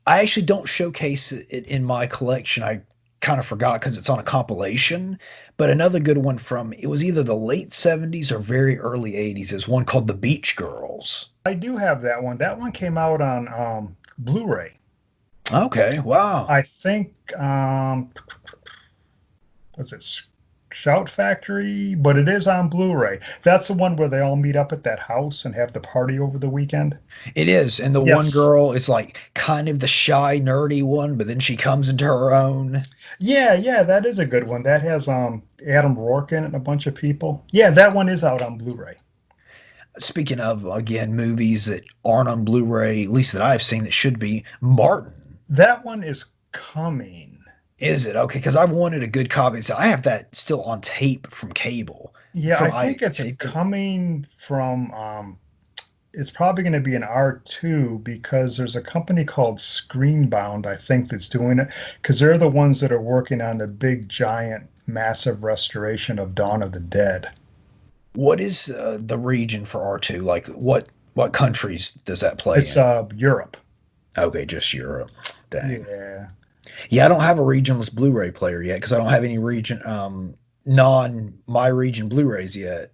I actually don't showcase it in my collection. I kind of forgot because it's on a compilation. But another good one from it was either the late 70s or very early 80s is one called The Beach Girls. I do have that one. That one came out on Blu-ray. Okay, wow. I think was it Shout Factory? But it is on Blu-ray. That's the one where they all meet up at that house and have the party over the weekend. It is. And the one girl is like kind of the shy, nerdy one, but then she comes into her own. Yeah, that is a good one. That has Adam Rourke in it and a bunch of people. Yeah, that one is out on Blu-ray. Speaking of, again, movies that aren't on Blu-ray, at least that I've seen that should be, Martin. That one is coming. Is it? Okay, because I wanted a good copy. So I have that still on tape from cable. Yeah, I think it's coming from, it's probably going to be an R2 because there's a company called Screenbound, I think, that's doing it. Because they're the ones that are working on the big, giant, massive restoration of Dawn of the Dead. What is the region for R2? Like, what countries does that play in? It's Europe. Okay, just Europe. Dang. Yeah, I don't have a regionless Blu-ray player yet because I don't have any my region Blu-rays yet.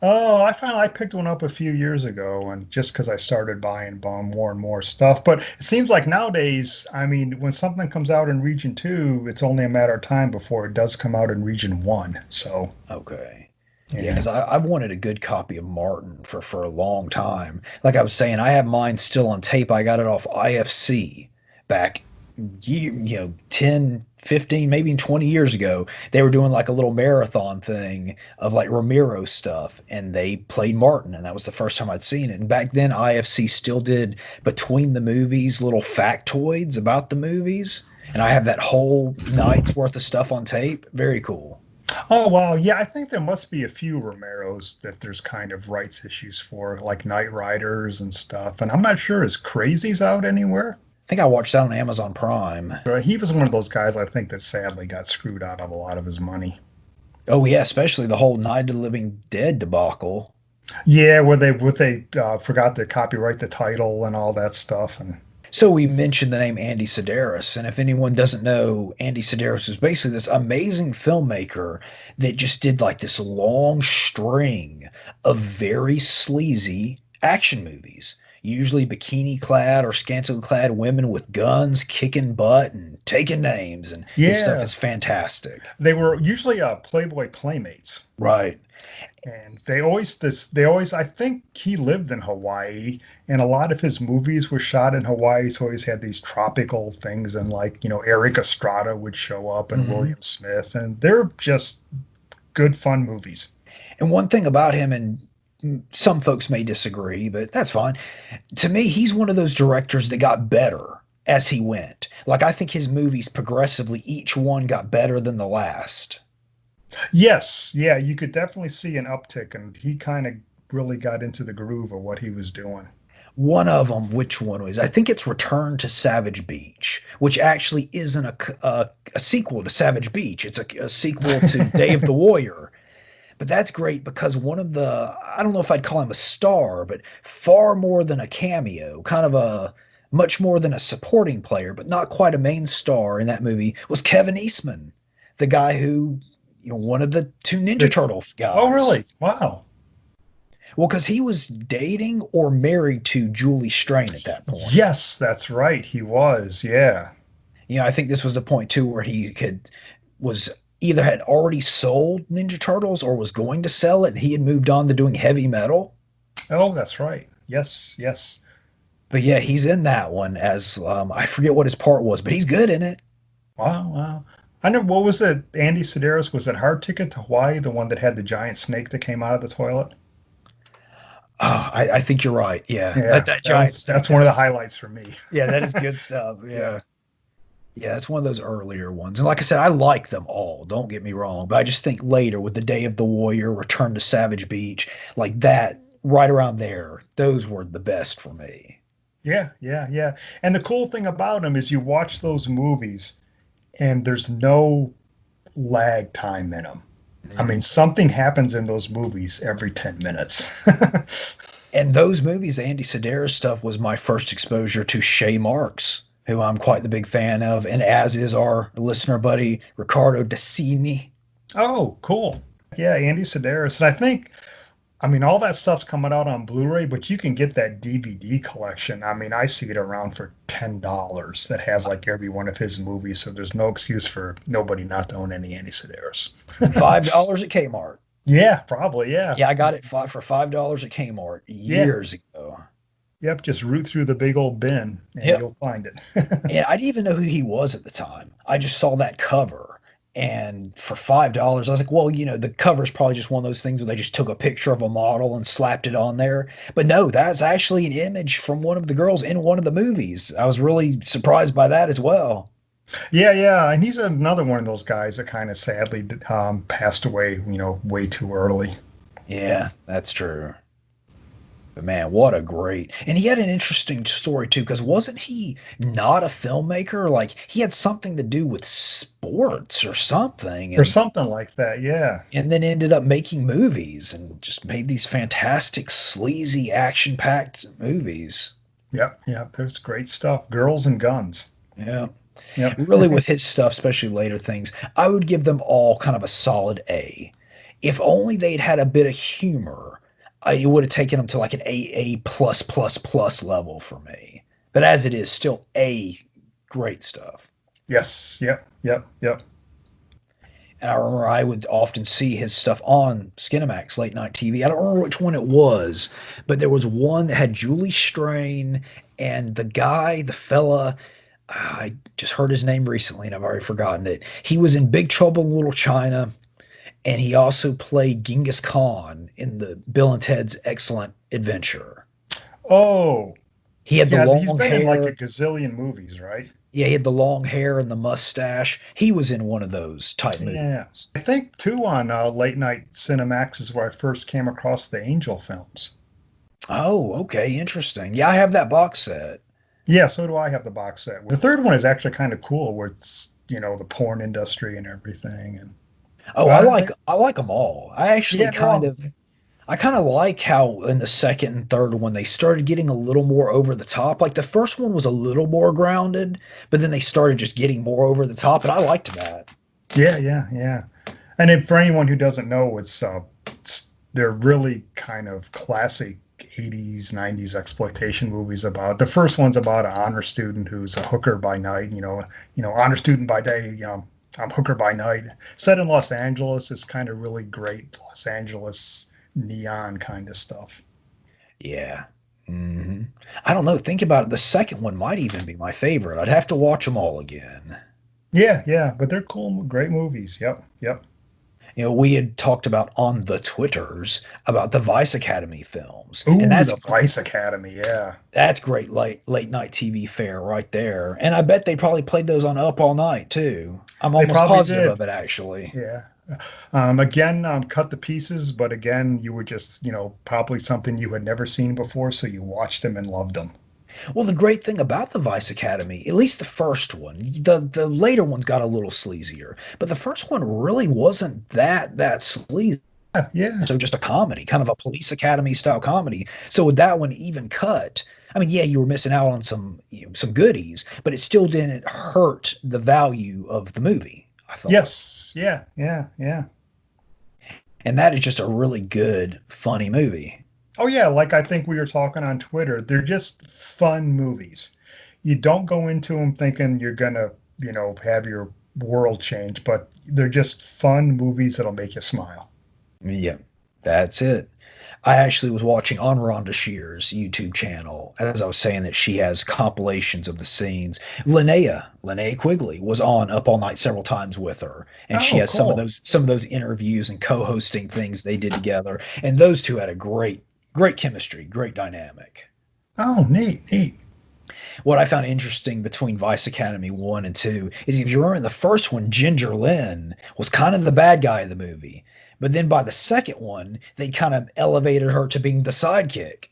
Oh, I picked one up a few years ago, and just because I started buying more and more stuff. But it seems like nowadays, I mean, when something comes out in Region 2, it's only a matter of time before it does come out in Region 1. So okay. Yeah, because I've wanted a good copy of Martin for a long time. Like I was saying, I have mine still on tape. I got it off IFC back 10, 15, maybe 20 years ago. They were doing like a little marathon thing of like Romero stuff, and they played Martin, and that was the first time I'd seen it. And back then IFC still did between the movies little factoids about the movies, and I have that whole night's worth of stuff on tape. Very cool. Oh, wow. Yeah, I think there must be a few Romeros that there's kind of rights issues for, like Night Riders and stuff. And I'm not sure, is Crazy's out anywhere? I think I watched that on Amazon Prime. He was one of those guys, I think, that sadly got screwed out of a lot of his money. Oh, yeah, especially the whole Night of the Living Dead debacle. Yeah, where they forgot to copyright the title and all that stuff. And so we mentioned the name Andy Sedaris, and if anyone doesn't know, Andy Sedaris was basically this amazing filmmaker that just did like this long string of very sleazy action movies. Usually bikini-clad or scantily-clad women with guns kicking butt and taking names, and this stuff is fantastic. They were usually Playboy Playmates, right? And they always. I think he lived in Hawaii, and a lot of his movies were shot in Hawaii. So he always had these tropical things, and like Eric Estrada would show up, and William Smith, and they're just good, fun movies. And one thing about him, and some folks may disagree, but that's fine. To me, he's one of those directors that got better as he went. Like, I think his movies progressively, each one got better than the last. Yes. Yeah, you could definitely see an uptick, and he kind of really got into the groove of what he was doing. One of them, which one was? I think it's Return to Savage Beach, which actually isn't a sequel to Savage Beach. It's a sequel to Day of the Warrior. But that's great because one of the, I don't know if I'd call him a star, but far more than a cameo, kind of much more than a supporting player, but not quite a main star in that movie, was Kevin Eastman, the guy who, one of the two Ninja Turtle guys. Oh, really? Wow. Well, because he was dating or married to Julie Strain at that point. Yes, that's right. He was, yeah. I think this was the point, too, where he was either had already sold Ninja Turtles or was going to sell it, and he had moved on to doing heavy metal. Oh, that's right. Yes. But yeah, he's in that one as, I forget what his part was, but he's good in it. Wow. I know, what was it, Andy Sedaris, was it Hard Ticket to Hawaii, the one that had the giant snake that came out of the toilet? Oh, I think you're right. Yeah. That's one of the highlights for me. Yeah, that is good stuff. Yeah. Yeah, it's one of those earlier ones. And like I said, I like them all. Don't get me wrong. But I just think later with the Day of the Warrior, Return to Savage Beach, like that, right around there, those were the best for me. Yeah. And the cool thing about them is you watch those movies and there's no lag time in them. I mean, something happens in those movies every 10 minutes. And those movies, Andy Sedaris stuff, was my first exposure to Shay Marks who I'm quite the big fan of, and as is our listener buddy Ricardo Dassini. Oh, cool. Yeah, Andy Sedaris. And I think, I mean, all that stuff's coming out on Blu-ray, but you can get that DVD collection. I mean, I see it around for $10 that has like every one of his movies. So there's no excuse for nobody not to own any Andy Sedaris. $5 at Kmart. Yeah, probably. Yeah. Yeah, I got it for $5 at Kmart years ago. Yep. Just root through the big old bin and you'll find it. And I didn't even know who he was at the time. I just saw that cover. And for $5, I was like, well, you know, the cover's probably just one of those things where they just took a picture of a model and slapped it on there. But no, that's actually an image from one of the girls in one of the movies. I was really surprised by that as well. Yeah. And he's another one of those guys that kind of sadly passed away, you know, way too early. Yeah, that's true. But man, what a great. And he had an interesting story too, because wasn't he not a filmmaker? Like he had something to do with sports or something. Or something like that, yeah. And then ended up making movies and just made these fantastic, sleazy, action-packed movies. Yep. There's great stuff. Girls and guns. Yeah. Yep. Really with his stuff, especially later things, I would give them all kind of a solid A. If only they'd had a bit of humor, it would have taken them to like an A plus level for me. But as it is, still A, great stuff. Yes. Yep. And I remember I would often see his stuff on Skinamax late night TV. I don't remember which one it was, but there was one that had Julie Strain and the fella, I just heard his name recently and I've already forgotten it. He was in Big Trouble in Little China. And he also played Genghis Khan in the Bill and Ted's Excellent Adventure. Oh. He had the long he's been hair. in like a gazillion movies, right? Yeah, he had the long hair and the mustache. He was in one of those type movies. Yeah. I think, too, on Late Night Cinemax is where I first came across the Angel films. Oh, okay. Interesting. Yeah, I have that box set. Yeah, so do I have the box set. The third one is actually kind of cool where it's, you know, the porn industry and everything. And Oh, I like them all. I actually I kind of like how in the second and third one they started getting a little more over the top. Like the first one was a little more grounded, but then they started just getting more over the top, and I liked that. Yeah. And then for anyone who doesn't know, they're really kind of classic 80s, 90s exploitation movies about. The first one's about an honor student who's a hooker by night, you know, honor student by day, you know, I'm hooker by night. Set in Los Angeles. It's kind of really great Los Angeles neon kind of stuff. Yeah. Mm-hmm. I don't know. Think about it. The second one might even be my favorite. I'd have to watch them all again. Yeah. But they're cool, great movies. Yep. You know, we had talked about on the Twitters about the Vice Academy films. Ooh, and that's the Vice Academy, yeah. That's great late night TV fare right there. And I bet they probably played those on Up All Night too. I'm almost positive of it actually. Yeah. Again, cut the pieces, but again, you were just, you know, probably something you had never seen before, so you watched them and loved them. Well, the great thing about the Vice Academy, at least the first one, the later ones got a little sleazier, but the first one really wasn't that sleazy. Yeah. So just a comedy, kind of a police academy style comedy. So with that one even cut, I mean, yeah, you were missing out on some goodies, but it still didn't hurt the value of the movie, I thought. Yes. Yeah. And that is just a really good, funny movie. Oh, yeah, like I think we were talking on Twitter, they're just fun movies. You don't go into them thinking you're going to, you know, have your world change, but they're just fun movies that'll make you smile. Yeah, that's it. I actually was watching on Rhonda Shear's YouTube channel, as I was saying that she has compilations of the scenes. Linnea Quigley was on Up All Night several times with her, and she has cool. some of those interviews and co-hosting things they did together. And those two had a great chemistry, great dynamic. Oh, neat. What I found interesting between Vice Academy 1 and 2 is if you remember in the first one, Ginger Lynn was kind of the bad guy of the movie. But then by the second one, they kind of elevated her to being the sidekick.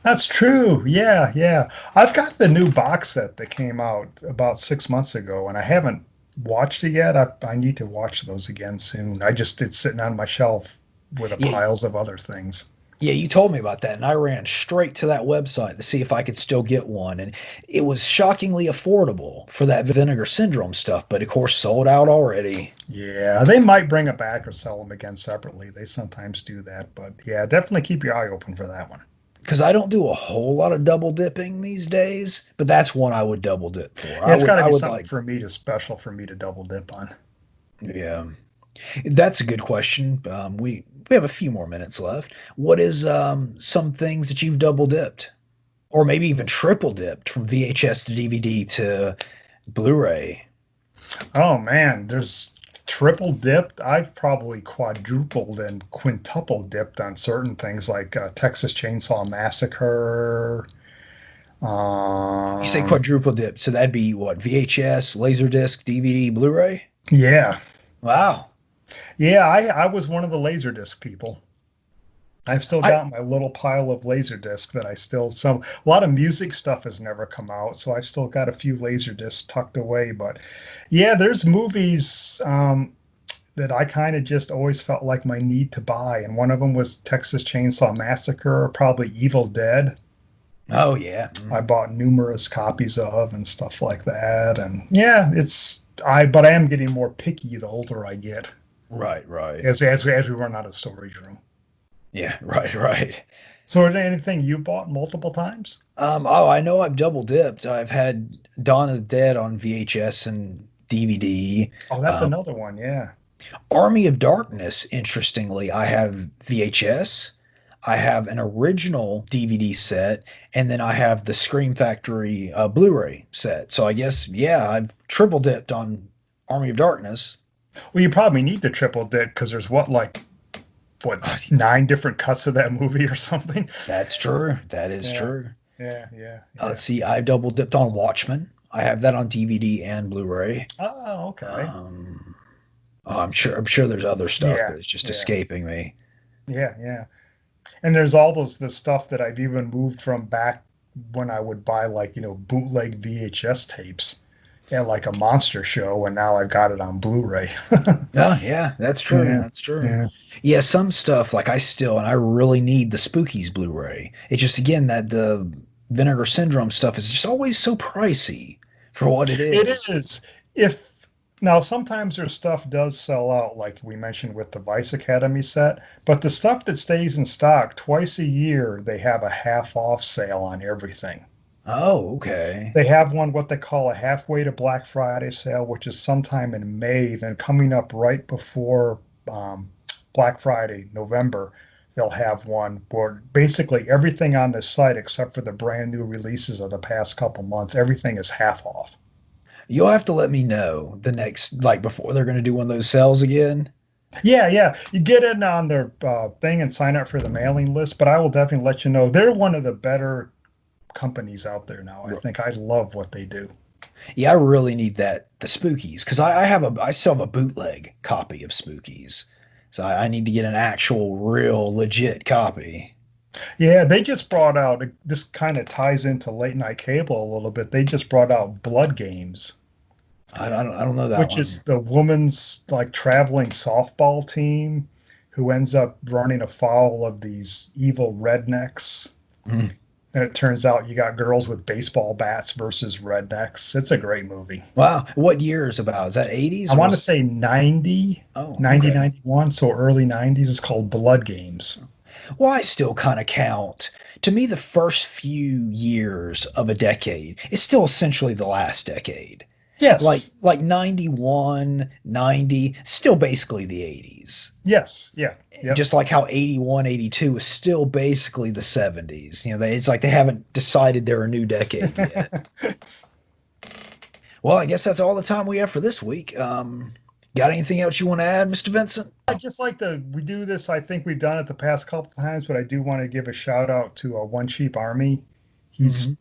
That's true. Yeah. I've got the new box set that came out about 6 months ago, and I haven't watched it yet. I need to watch those again soon. It's sitting on my shelf with piles of other things. Yeah, you told me about that, and I ran straight to that website to see if I could still get one, and it was shockingly affordable for that Vinegar Syndrome stuff, but of course sold out already. Yeah, they might bring it back or sell them again separately. They sometimes do that, but yeah, definitely keep your eye open for that one. Because I don't do a whole lot of double dipping these days, but that's one I would double dip for. Yeah, it's got to I be would something like, for me to special for me to double dip on. yeah. That's a good question. We have a few more minutes left. What is some things that you've double dipped, or maybe even triple dipped from VHS to DVD to Blu-ray? Oh man, there's triple dipped. I've probably quadrupled and quintuple dipped on certain things like Texas Chainsaw Massacre. You say Um, quadruple dip, so that'd be what? VHS, Laserdisc, DVD, Blu-ray? yeah, Wow. yeah. I was one of the Laserdisc people. I've still I got my little pile of Laserdisc that I still some a lot of music stuff has never come out, so I've still got a few Laserdiscs tucked away. But yeah, there's movies that I kind of just always felt like my need to buy, and one of them was Texas Chainsaw Massacre, probably Evil Dead. Oh yeah. I bought numerous copies of and stuff like that, and yeah, but I am getting more picky the older I get, Right, right. as we run out of storage room. Yeah, right, right. So, is there anything you bought multiple times? Oh, I know I've double dipped. I've had Dawn of the Dead on VHS and DVD. Oh, that's another one. Yeah. Army of Darkness, interestingly, I have VHS. I have an original DVD set, and then I have the Scream Factory Blu-ray set. So I guess, yeah, I've triple dipped on Army of Darkness. Well, you probably need the triple dip because there's what, 9 different cuts of that movie or something. That's true. That is Yeah. true. Yeah. Yeah. Let's see, I double dipped on Watchmen. I have that on DVD and Blu-ray. Oh, okay. Oh, I'm sure there's other stuff, Yeah. but it's just Yeah. escaping me. Yeah. Yeah. And there's all the stuff that I've even moved from back when I would buy bootleg VHS tapes at like a monster show, and now I've got it on Blu-ray. Oh, yeah, that's true. Yeah. That's true. Yeah. Yeah, some stuff like I really need the Spookies Blu-ray. It's just again that the Vinegar Syndrome stuff is just always so pricey for what it It is. is. If Now sometimes their stuff does sell out, like we mentioned with the Vice Academy set, but the stuff that stays in stock twice a year, they have a half off sale on everything. Oh, okay. They have one what they call a halfway to Black Friday sale, which is sometime in May. Then coming up right before Black Friday, November, they'll have one where basically everything on the site, except for the brand new releases of the past couple months, everything is half off. You'll have to let me know the next, like before they're going to do one of those sales again. Yeah, yeah. You get in on their thing and sign up for the mailing list, but I will definitely let you know. They're one of the better companies out there now. I think I love what they do. Yeah, I really need the Spookies, because I still have a bootleg copy of Spookies. So I need to get an actual, real, legit copy. Yeah, they just brought out, this kind of ties into late night cable a little bit. They just brought out Blood Games, I don't know that which one. is the woman's like traveling softball team who ends up running afoul of these evil rednecks. Mhm. And it turns out you got girls with baseball bats versus rednecks. It's a great movie. Wow. What year is about? Is that 80s? I want to say 90, Oh, 90, okay. 91, so early 90s. It's called Blood Games. Well, I still kind of count. To me, the first few years of a decade is still essentially the last decade. Yes. Like 91, 90, still basically the 80s. Yes. Yeah. Yep. Just like how 81, 82 is still basically the 70s. It's like they haven't decided they're a new decade yet. Well, I guess that's all the time we have for this week. Got anything else you want to add, Mr. Vincent? I just like we do this. I think we've done it the past couple of times, but I do want to give a shout out to One Sheep Army. He's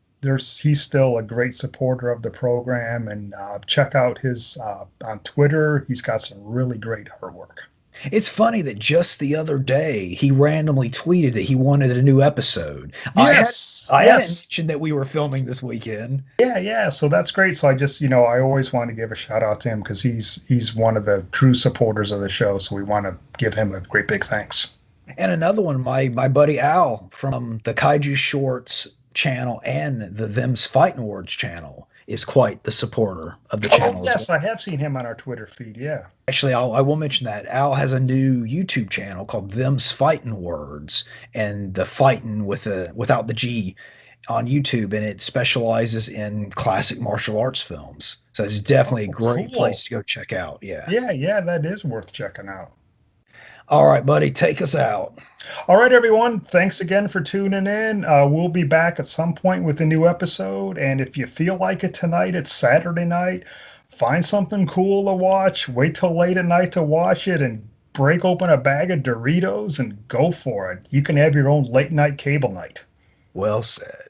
still a great supporter of the program, and check out his on Twitter. He's got some really great artwork. It's funny that just the other day he randomly tweeted that he wanted a new episode. Yes, I hadn't yes. mentioned that we were filming this weekend. Yeah, yeah. So that's great. So I just, I always want to give a shout out to him because he's one of the true supporters of the show. So we want to give him a great big thanks. And another one, my buddy Al from the Kaiju Shorts channel and the Them's Fighting Words channel is quite the supporter of the Oh, channel as yes, well. I have seen him on our Twitter feed. Yeah. Actually, I will mention that Al has a new YouTube channel called Them's Fighting Words, and the fighting without the G on YouTube, and it specializes in classic martial arts films. So it's definitely a Oh, great cool. place to go check out. Yeah. Yeah, yeah, that is worth checking out. All right, buddy, take us out. All right, everyone. Thanks again for tuning in. We'll be back at some point with a new episode. And if you feel like it tonight, it's Saturday night. Find something cool to watch. Wait till late at night to watch it and break open a bag of Doritos and go for it. You can have your own late night cable night. Well said.